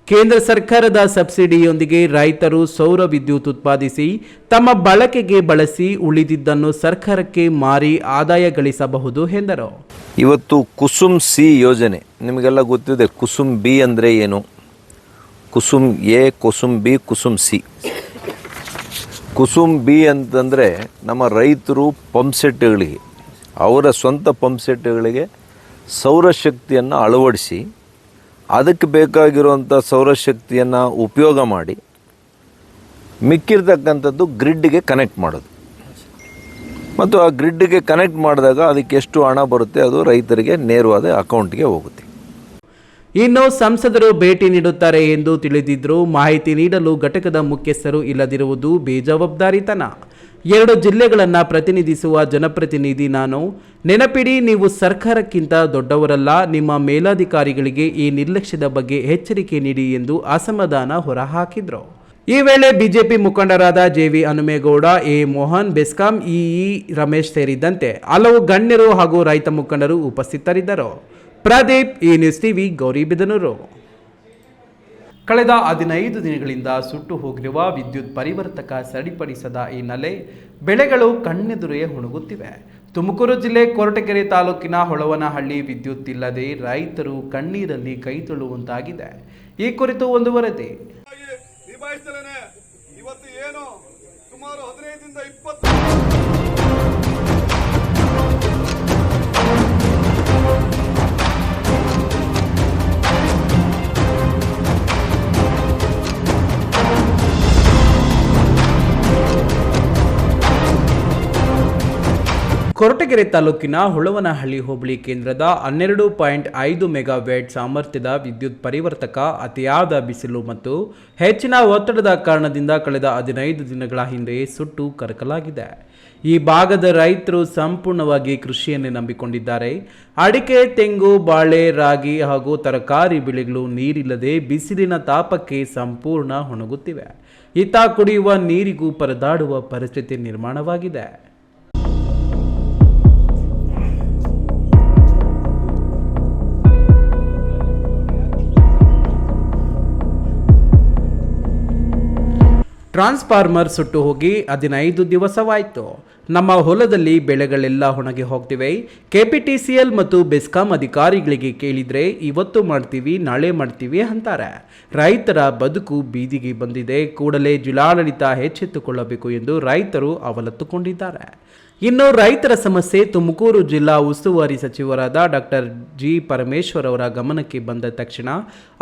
ಕೇಂದ್ರ ಸರ್ಕಾರದ ಸಬ್ಸಿಡಿಯೊಂದಿಗೆ ರೈತರು ಸೌರ ವಿದ್ಯುತ್ ಉತ್ಪಾದಿಸಿ ತಮ್ಮ ಬಳಕೆಗೆ ಬಳಸಿ ಉಳಿದಿದ್ದನ್ನು ಸರ್ಕಾರಕ್ಕೆ ಮಾರಿ ಆದಾಯ ಗಳಿಸಬಹುದು ಎಂದರು. ಇವತ್ತು ಕುಸುಮ್ ಸಿ ಯೋಜನೆ ನಿಮಗೆಲ್ಲ ಗೊತ್ತಿದೆ. ಕುಸುಮ್ ಬಿ ಅಂದರೆ ಏನು? Kusum A, Kusum B, Kusum C. Kusum B ಅಂತಂದರೆ ನಮ್ಮ ರೈತರು ಪಂಪ್ಸೆಟ್ಗಳಿಗೆ, ಅವರ ಸ್ವಂತ ಪಂಪ್ಸೆಟ್ಗಳಿಗೆ ಸೌರಶಕ್ತಿಯನ್ನು ಅಳವಡಿಸಿ ಅದಕ್ಕೆ ಬೇಕಾಗಿರುವಂಥ ಸೌರಶಕ್ತಿಯನ್ನು ಉಪಯೋಗ ಮಾಡಿ ಮಿಕ್ಕಿರ್ತಕ್ಕಂಥದ್ದು ಗ್ರಿಡ್ಗೆ ಕನೆಕ್ಟ್ ಮಾಡೋದು. ಮತ್ತು ಆ ಗ್ರಿಡ್ಗೆ ಕನೆಕ್ಟ್ ಮಾಡಿದಾಗ ಅದಕ್ಕೆ ಎಷ್ಟು ಹಣ ಬರುತ್ತೆ ಅದು ರೈತರಿಗೆ ನೇರವಾದ ಅಕೌಂಟ್ಗೆ ಹೋಗುತ್ತೆ. ಇನ್ನು ಸಂಸದರು ಭೇಟಿ ನೀಡುತ್ತಾರೆ ಎಂದು ತಿಳಿದಿದ್ದರೂ ಮಾಹಿತಿ ನೀಡಲು ಘಟಕದ ಮುಖ್ಯಸ್ಥರು ಇಲ್ಲದಿರುವುದು ಬೇಜವಾಬ್ದಾರಿತನ. 2 ಜಿಲ್ಲೆಗಳನ್ನು ಪ್ರತಿನಿಧಿಸುವ ಜನಪ್ರತಿನಿಧಿ ನಾನು. ನೆನಪಿಡಿ, ನೀವು ಸರ್ಕಾರಕ್ಕಿಂತ ದೊಡ್ಡವರಲ್ಲ. ನಿಮ್ಮ ಮೇಲಾಧಿಕಾರಿಗಳಿಗೆ ಈ ನಿರ್ಲಕ್ಷ್ಯದ ಬಗ್ಗೆ ಎಚ್ಚರಿಕೆ ನೀಡಿ ಎಂದು ಅಸಮಾಧಾನ ಹೊರಹಾಕಿದರು. ಈ ವೇಳೆ ಬಿಜೆಪಿ ಮುಖಂಡರಾದ JV Hanumegowda, A Mohan, BESCOM EE Ramesh ಸೇರಿದಂತೆ ಹಲವು ಗಣ್ಯರು ಹಾಗೂ ರೈತ ಮುಖಂಡರು ಉಪಸ್ಥಿತರಿದ್ದರು. Pradeep, A news TV, Gauribidanur. ಕಳೆದ 15 ದಿನಗಳಿಂದ ಸುಟ್ಟು ಹೋಗಿರುವ ವಿದ್ಯುತ್ ಪರಿವರ್ತಕ ಸರಿಪಡಿಸದ ಹಿನ್ನೆಲೆ ಬೆಳೆಗಳು ಕಣ್ಣೆದುರೇ ಹುಣುಗುತ್ತಿವೆ. ತುಮಕೂರು ಜಿಲ್ಲೆ ಕೊರಟಗೆರೆ ತಾಲೂಕಿನ ಹೊಳವನಹಳ್ಳಿ ವಿದ್ಯುತ್ ಇಲ್ಲದೆ ರೈತರು ಕಣ್ಣೀರಲ್ಲಿ ಕೈ ತೊಳುವಂತಾಗಿದೆ. ಈ ಕುರಿತು ಒಂದು ವರದಿ. ಇವತ್ತು ಏನು ಸುಮಾರು 15ರಿಂದ 20 ಕೊರಟಗೆರೆ ತಾಲೂಕಿನ ಹುಳವನಹಳ್ಳಿ ಹೋಬಳಿ ಕೇಂದ್ರದ 12.5 ಮೆಗಾವ್ಯಾಟ್ ಸಾಮರ್ಥ್ಯದ ವಿದ್ಯುತ್ ಪರಿವರ್ತಕ ಅತಿಯಾದ ಬಿಸಿಲು ಮತ್ತು ಹೆಚ್ಚಿನ ಒತ್ತಡದ ಕಾರಣದಿಂದ ಕಳೆದ 15 ದಿನಗಳ ಹಿಂದೆಯೇ ಸುಟ್ಟು ಕರಕಲಾಗಿದೆ. ಈ ಭಾಗದ ರೈತರು ಸಂಪೂರ್ಣವಾಗಿ ಕೃಷಿಯನ್ನೇ ನಂಬಿಕೊಂಡಿದ್ದಾರೆ. ಅಡಿಕೆ, ತೆಂಗು, ಬಾಳೆ, ರಾಗಿ ಹಾಗೂ ತರಕಾರಿ ಬೆಳೆಗಳು ನೀರಿಲ್ಲದೆ ಬಿಸಿಲಿನ ತಾಪಕ್ಕೆ ಸಂಪೂರ್ಣ ಒಣಗುತ್ತಿವೆ. ಇತ್ತ ಕುಡಿಯುವ ನೀರಿಗೂ ಪರದಾಡುವ ಪರಿಸ್ಥಿತಿ ನಿರ್ಮಾಣವಾಗಿದೆ. ಟ್ರಾನ್ಸ್ಫಾರ್ಮರ್ ಸುಟ್ಟು ಹೋಗಿ 15 ದಿವಸವಾಯಿತು. ನಮ್ಮ ಹೊಲದಲ್ಲಿ ಬೆಳೆಗಳೆಲ್ಲ ಒಣಗಿ ಹೋಗ್ತಿವೆ. KPTCL ಮತ್ತು ಬೆಸ್ಕಾಂ ಅಧಿಕಾರಿಗಳಿಗೆ ಕೇಳಿದರೆ ಇವತ್ತು ಮಾಡ್ತೀವಿ ನಾಳೆ ಮಾಡ್ತೀವಿ ಅಂತಾರೆ. ರೈತರ ಬದುಕು ಬೀದಿಗೆ ಬಂದಿದೆ. ಕೂಡಲೇ ಜಿಲ್ಲಾಡಳಿತ ಎಚ್ಚೆತ್ತುಕೊಳ್ಳಬೇಕು ಎಂದು ರೈತರು ಅವಲತ್ತುಕೊಂಡಿದ್ದಾರೆ. ಇನ್ನು ರೈತರ ಸಮಸ್ಯೆ ತುಮಕೂರು ಜಿಲ್ಲಾ ಉಸ್ತುವಾರಿ ಸಚಿವರಾದ ಡಾಕ್ಟರ್ ಜಿ ಪರಮೇಶ್ವರ್ ಅವರ ಗಮನಕ್ಕೆ ಬಂದ ತಕ್ಷಣ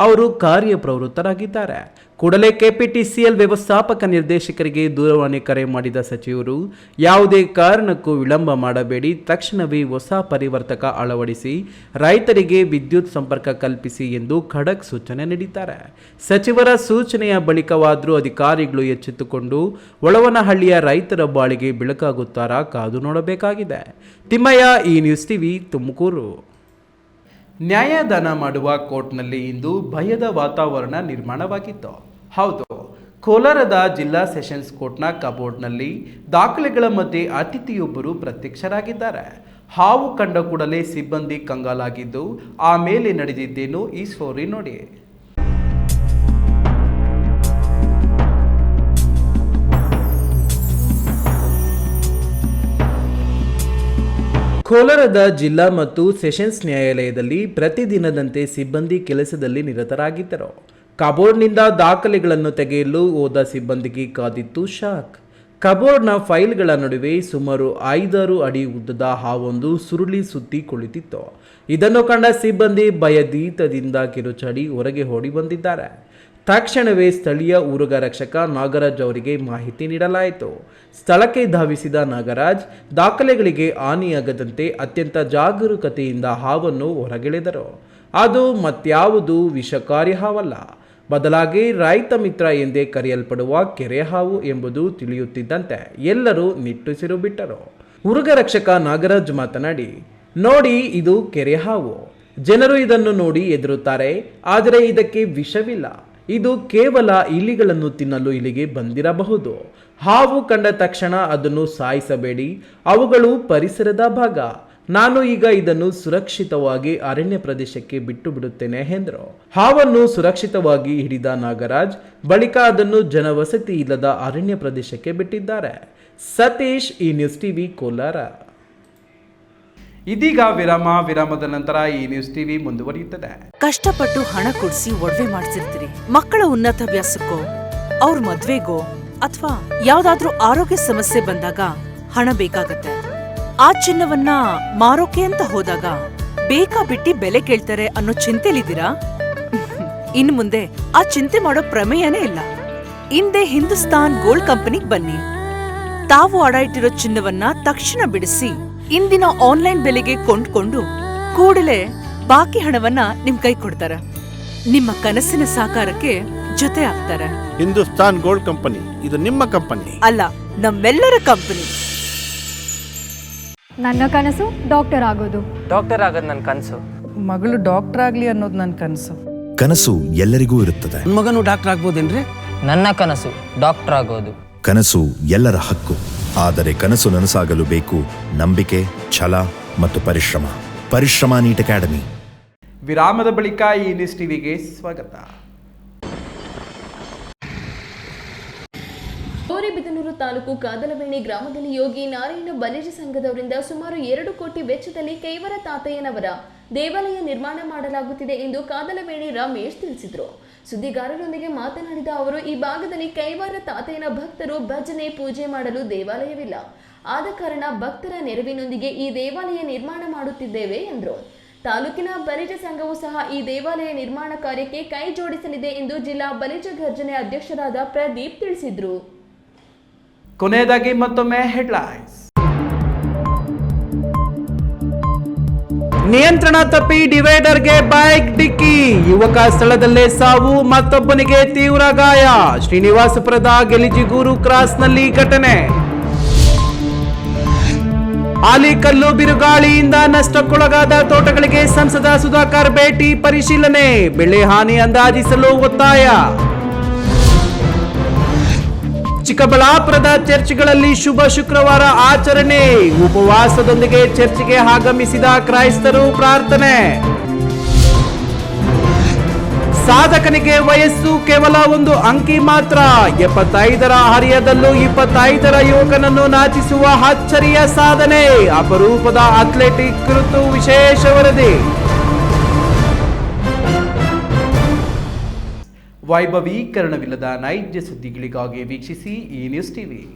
ಅವರು ಕಾರ್ಯಪ್ರವೃತ್ತರಾಗಿದ್ದಾರೆ. ಕೂಡಲೇ KPTCL ವ್ಯವಸ್ಥಾಪಕ ನಿರ್ದೇಶಕರಿಗೆ ದೂರವಾಣಿ ಕರೆ ಮಾಡಿದ ಸಚಿವರು ಯಾವುದೇ ಕಾರಣಕ್ಕೂ ವಿಳಂಬ ಮಾಡಬೇಡಿ, ತಕ್ಷಣವೇ ಹೊಸ ಪರಿವರ್ತಕ ಅಳವಡಿಸಿ ರೈತರಿಗೆ ವಿದ್ಯುತ್ ಸಂಪರ್ಕ ಕಲ್ಪಿಸಿ ಎಂದು ಖಡಕ್ ಸೂಚನೆ ನೀಡಿದ್ದಾರೆ. ಸಚಿವರ ಸೂಚನೆಯ ಬಳಿಕವಾದರೂ ಅಧಿಕಾರಿಗಳು ಎಚ್ಚೆತ್ತುಕೊಂಡು ಒಳವನಹಳ್ಳಿಯ ರೈತರ ಬಾಳಿಗೆ ಬೆಳಕಾಗುತ್ತಾರಾ ಕಾದು ನೋಡಬೇಕಾಗಿದೆ. ತಿಮ್ಮಯ್ಯ, ಈ ನ್ಯೂಸ್ ಟಿವಿ, ತುಮಕೂರು. ನ್ಯಾಯದಾನ ಮಾಡುವ ಕೋರ್ಟ್ನಲ್ಲಿ ಇಂದು ಭಯದ ವಾತಾವರಣ ನಿರ್ಮಾಣವಾಗಿತ್ತು. ಹೌದು, ಕೋಲಾರದ ಜಿಲ್ಲಾ ಸೆಷನ್ಸ್ ಕೋರ್ಟ್ನ ಕಬೋರ್ಡ್ನಲ್ಲಿ ದಾಖಲೆಗಳ ಮಧ್ಯೆ ಅತಿಥಿಯೊಬ್ಬರು ಪ್ರತ್ಯಕ್ಷರಾಗಿದ್ದಾರೆ. ಹಾವು ಕಂಡ ಕೂಡಲೇ ಸಿಬ್ಬಂದಿ ಕಂಗಾಲಾಗಿದ್ದು, ಆಮೇಲೆ ನಡೆದಿದ್ದೇನು ಈ ಸ್ಟೋರಿ ನೋಡಿ. ಕೋಲಾರದ ಜಿಲ್ಲಾ ಮತ್ತು ಸೆಷನ್ಸ್ ನ್ಯಾಯಾಲಯದಲ್ಲಿ ಪ್ರತಿದಿನದಂತೆ ಸಿಬ್ಬಂದಿ ಕೆಲಸದಲ್ಲಿ ನಿರತರಾಗಿದ್ದರು. ಕಬೋರ್ಡ್ನಿಂದ ದಾಖಲೆಗಳನ್ನು ತೆಗೆಯಲು ಹೋದ ಸಿಬ್ಬಂದಿಗೆ ಕಾದಿತ್ತು ಶಾಕ್. ಕಬೋರ್ಡ್ನ ಫೈಲ್ಗಳ ನಡುವೆ ಸುಮಾರು 5-6 ಅಡಿ ಉದ್ದದ ಹಾವೊಂದು ಸುರುಳಿ ಸುತ್ತಿ ಕುಳಿತಿತ್ತು. ಇದನ್ನು ಕಂಡ ಸಿಬ್ಬಂದಿ ಭಯಭೀತದಿಂದ ಕಿರುಚಾಡಿ ಹೊರಗೆ ಓಡಿ ಬಂದಿದ್ದಾರೆ. ತಕ್ಷಣವೇ ಸ್ಥಳೀಯ ಉರುಗ ರಕ್ಷಕ ನಾಗರಾಜ್ ಅವರಿಗೆ ಮಾಹಿತಿ ನೀಡಲಾಯಿತು. ಸ್ಥಳಕ್ಕೆ ಧಾವಿಸಿದ ನಾಗರಾಜ್ ದಾಖಲೆಗಳಿಗೆ ಹಾನಿಯಾಗದಂತೆ ಅತ್ಯಂತ ಜಾಗರೂಕತೆಯಿಂದ ಹಾವನ್ನು ಹೊರಗೆಳೆದರು. ಅದು ಮತ್ಯಾವುದು ವಿಷಕಾರಿ ಹಾವಲ್ಲ, ಬದಲಾಗಿ ರೈತ ಮಿತ್ರ ಎಂದೇ ಕರೆಯಲ್ಪಡುವ ಕೆರೆ ಹಾವು ಎಂಬುದು ತಿಳಿಯುತ್ತಿದ್ದಂತೆ ಎಲ್ಲರೂ ನಿಟ್ಟುಸಿರು ಬಿಟ್ಟರು. ಉರುಗ ರಕ್ಷಕ ನಾಗರಾಜ್ ಮಾತನಾಡಿ, ನೋಡಿ, ಇದು ಕೆರೆ ಹಾವು. ಜನರು ಇದನ್ನು ನೋಡಿ ಹೆದರುತ್ತಾರೆ, ಆದರೆ ಇದಕ್ಕೆ ವಿಷವಿಲ್ಲ. ಇದು ಕೇವಲ ಇಲಿಗಳನ್ನು ತಿನ್ನಲು ಇಲ್ಲಿಗೆ ಬಂದಿರಬಹುದು. ಹಾವು ಕಂಡ ತಕ್ಷಣ ಅದನ್ನು ಸಾಯಿಸಬೇಡಿ, ಅವುಗಳು ಪರಿಸರದ ಭಾಗ. ನಾನು ಈಗ ಇದನ್ನು ಸುರಕ್ಷಿತವಾಗಿ ಅರಣ್ಯ ಪ್ರದೇಶಕ್ಕೆ ಬಿಟ್ಟು ಬಿಡುತ್ತೇನೆ ಎಂದರು. ಹಾವನ್ನು ಸುರಕ್ಷಿತವಾಗಿ ಹಿಡಿದ ನಾಗರಾಜ್ ಬಳಿಕ ಅದನ್ನು ಜನವಸತಿ ಇಲ್ಲದ ಅರಣ್ಯ ಪ್ರದೇಶಕ್ಕೆ ಬಿಟ್ಟಿದ್ದಾರೆ. ಸತೀಶ್, ಈ ನ್ಯೂಸ್ ಟಿವಿ, ಕೋಲಾರ. ಇದೀಗ ವಿರಾಮದ ನಂತರ ಈ ನ್ಯೂಸ್ ಟಿವಿ ಮುಂದುವರಿಯುತ್ತದೆ. ಕಷ್ಟಪಟ್ಟು ಹಣ ಕೊಡಿಸಿ ಒಡವೆ ಮಾಡಿಸಿರ್ತೀರಿ. ಮಕ್ಕಳ ಉನ್ನತಾಭ್ಯಾಸಕ್ಕೋ, ಅವ್ರ ಮದ್ವೆಗೋ ಅಥವಾ ಯಾವ್ದಾದ್ರೂ ಆರೋಗ್ಯ ಸಮಸ್ಯೆ ಬಂದಾಗ ಹಣ ಬೇಕಾಗತ್ತೆ. ಆ ಚಿನ್ನವನ್ನ ಮಾರೋಕೆ ಅಂತ ಹೋದಾಗ ಬೇಕಾ ಬಿಟ್ಟಿ ಬೆಲೆ ಕೇಳ್ತಾರೆ ಅನ್ನೋ ಚಿಂತೆಲಿದ್ದೀರಾ? ಇನ್ನು ಮುಂದೆ ಆ ಚಿಂತೆ ಮಾಡೋ ಪ್ರಮೇಯನೇ ಇಲ್ಲ. ಹಿಂದೆ ಹಿಂದೂಸ್ತಾನ್ ಗೋಲ್ಡ್ ಕಂಪನಿಗ್ ಬನ್ನಿ. ತಾವು ಅಡ ಇಟ್ಟಿರೋ ಚಿನ್ನವನ್ನ ತಕ್ಷಣ ಬಿಡಿಸಿ ಇಂದಿನ ಆನ್ಲೈನ್ ಬೆಲೆಗೆ ಕೊಂಡ್ಕೊಂಡು ಕೂಡಲೇ ಬಾಕಿ ಹಣವನ್ನ ನಿಮ್ ಕೈ ಕೊಡ್ತಾರ. ನಿಮ್ಮ ಕನಸಿನ ಸಾಕಾರಕ್ಕೆ ಜೊತೆ ಆಗ್ತಾರೆ. ಹಿಂದೂಸ್ತಾನ್ ಗೋಲ್ಡ್ ಕಂಪನಿ, ಇದು ನಿಮ್ಮ ಕಂಪನಿ ಅಲ್ಲ, ನಮ್ಮೆಲ್ಲರ ಕಂಪನಿ. ನನ್ನ ಕನಸು ಡಾಕ್ಟರ್ ಆಗೋದು. ಡಾಕ್ಟರ್ ಆಗೋದು ನನ್ನ ಕನಸು. ಮಗಳು ಡಾಕ್ಟರ್ ಆಗ್ಲಿ ಅನ್ನೋದು ನನ್ನ ಕನಸು. ಕನಸು ಎಲ್ಲರಿಗೂ ಇರುತ್ತದೆ. ಮಗನು ಡಾಕ್ಟರ್ ಆಗ್ಬೋದೇನ್ರಿ? ನನ್ನ ಕನಸು ಡಾಕ್ಟರ್ ಆಗೋದು. ಕನಸು ಎಲ್ಲರ ಹಕ್ಕು. ಆದರೆ ಕನಸು ನನಸಾಗಲು ಬೇಕು ನಂಬಿಕೆ, ಛಲ ಮತ್ತು ಪರಿಶ್ರಮ. Neat academy. ವಿರಾಮದ ಬಳಿಕ ಈ ನ್ಯೂಸ್ ಟಿವಿಗೆ ಸ್ವಾಗತ. ಗೌರಿಬಿದನೂರು ತಾಲೂಕು ಕಾದಲಬೇಣಿ ಗ್ರಾಮದಲ್ಲಿ ಯೋಗಿ ನಾರಾಯಣ ಬಲಿಜ ಸಂಘದವರಿಂದ ಸುಮಾರು 2 ಕೋಟಿ ವೆಚ್ಚದಲ್ಲಿ ಕೈವರ ತಾತಯ್ಯನವರ ದೇವಾಲಯ ನಿರ್ಮಾಣ ಮಾಡಲಾಗುತ್ತಿದೆ ಎಂದು ಕಾದಲಬೇಣಿ ರಮೇಶ್ ತಿಳಿಸಿದರು. ಸುದ್ದಿಗಾರರೊಂದಿಗೆ ಮಾತನಾಡಿದ ಅವರು, ಈ ಭಾಗದಲ್ಲಿ ಕೈವಾರ ತಾತಯ್ಯನ ಭಕ್ತರು ಭಜನೆ ಪೂಜೆ ಮಾಡಲು ದೇವಾಲಯವಿಲ್ಲ. ಆದ ಕಾರಣ ಭಕ್ತರ ನೆರವಿನೊಂದಿಗೆ ಈ ದೇವಾಲಯ ನಿರ್ಮಾಣ ಮಾಡುತ್ತಿದ್ದೇವೆ ಎಂದರು. ತಾಲೂಕಿನ ಬಲಿಜ ಸಂಘವು ಸಹ ಈ ದೇವಾಲಯ ನಿರ್ಮಾಣ ಕಾರ್ಯಕ್ಕೆ ಕೈ ಜೋಡಿಸಲಿದೆ ಎಂದು ಜಿಲ್ಲಾ ಬಲಿಜ ಗರ್ಜನೆ ಅಧ್ಯಕ್ಷರಾದ ಪ್ರದೀಪ್ ತಿಳಿಸಿದರು. ಕೊನೆಯದಾಗಿ ಮತ್ತೊಮ್ಮೆ ಹೆಡ್ಲೈನ್ಸ್. ನಿಯಂತ್ರಣ ತಪ್ಪಿ ಡಿವೈಡರ್ಗೆ ಬೈಕ್ ಡಿಕ್ಕಿ, ಯುವಕ ಸ್ಥಳದಲ್ಲೇ ಸಾವು, ಮತ್ತೊಬ್ಬನಿಗೆ ತೀವ್ರ ಗಾಯ. ಶ್ರೀನಿವಾಸಪುರದ ಗೆಲಿಜಿಗೂರು ಕ್ರಾಸ್ನಲ್ಲಿ ಘಟನೆ. ಆಲಿಕಲ್ಲು ಬಿರುಗಾಳಿಯಿಂದ ನಷ್ಟಕ್ಕೊಳಗಾದ ತೋಟಗಳಿಗೆ ಸಂಸದ ಸುಧಾಕರ್ ಭೇಟಿ ಪರಿಶೀಲನೆ, ಬೆಳೆ ಹಾನಿ ಅಂದಾಜಿಸಲು ಒತ್ತಾಯ. ಚಿಕ್ಕಬಳ್ಳಾಪುರದ ಚರ್ಚ್ಗಳಲ್ಲಿ ಶುಭ ಶುಕ್ರವಾರ ಆಚರಣೆ, ಉಪವಾಸದೊಂದಿಗೆ ಚರ್ಚ್ಗೆ ಆಗಮಿಸಿದ ಕ್ರೈಸ್ತರು ಪ್ರಾರ್ಥನೆ. ಸಾಧಕನಿಗೆ ವಯಸ್ಸು ಕೇವಲ ಒಂದು ಅಂಕಿ ಮಾತ್ರ. 75ರ ಹರಿಯದಲ್ಲೂ 25ರ ಯುವಕನನ್ನು ನಾಚಿಸುವ ಅಚ್ಚರಿಯ ಸಾಧನೆ. ಅಪರೂಪದ ಅಥ್ಲೆಟಿಕ್ ಕುರಿತು ವಿಶೇಷ ವರದಿ. ವೈಭವೀಕರಣವಿಲ್ಲದ ನೈಜ ಸುದ್ದಿಗಳಿಗಾಗಿ ವೀಕ್ಷಿಸಿ ಈ ನ್ಯೂಸ್ ಟಿವಿ.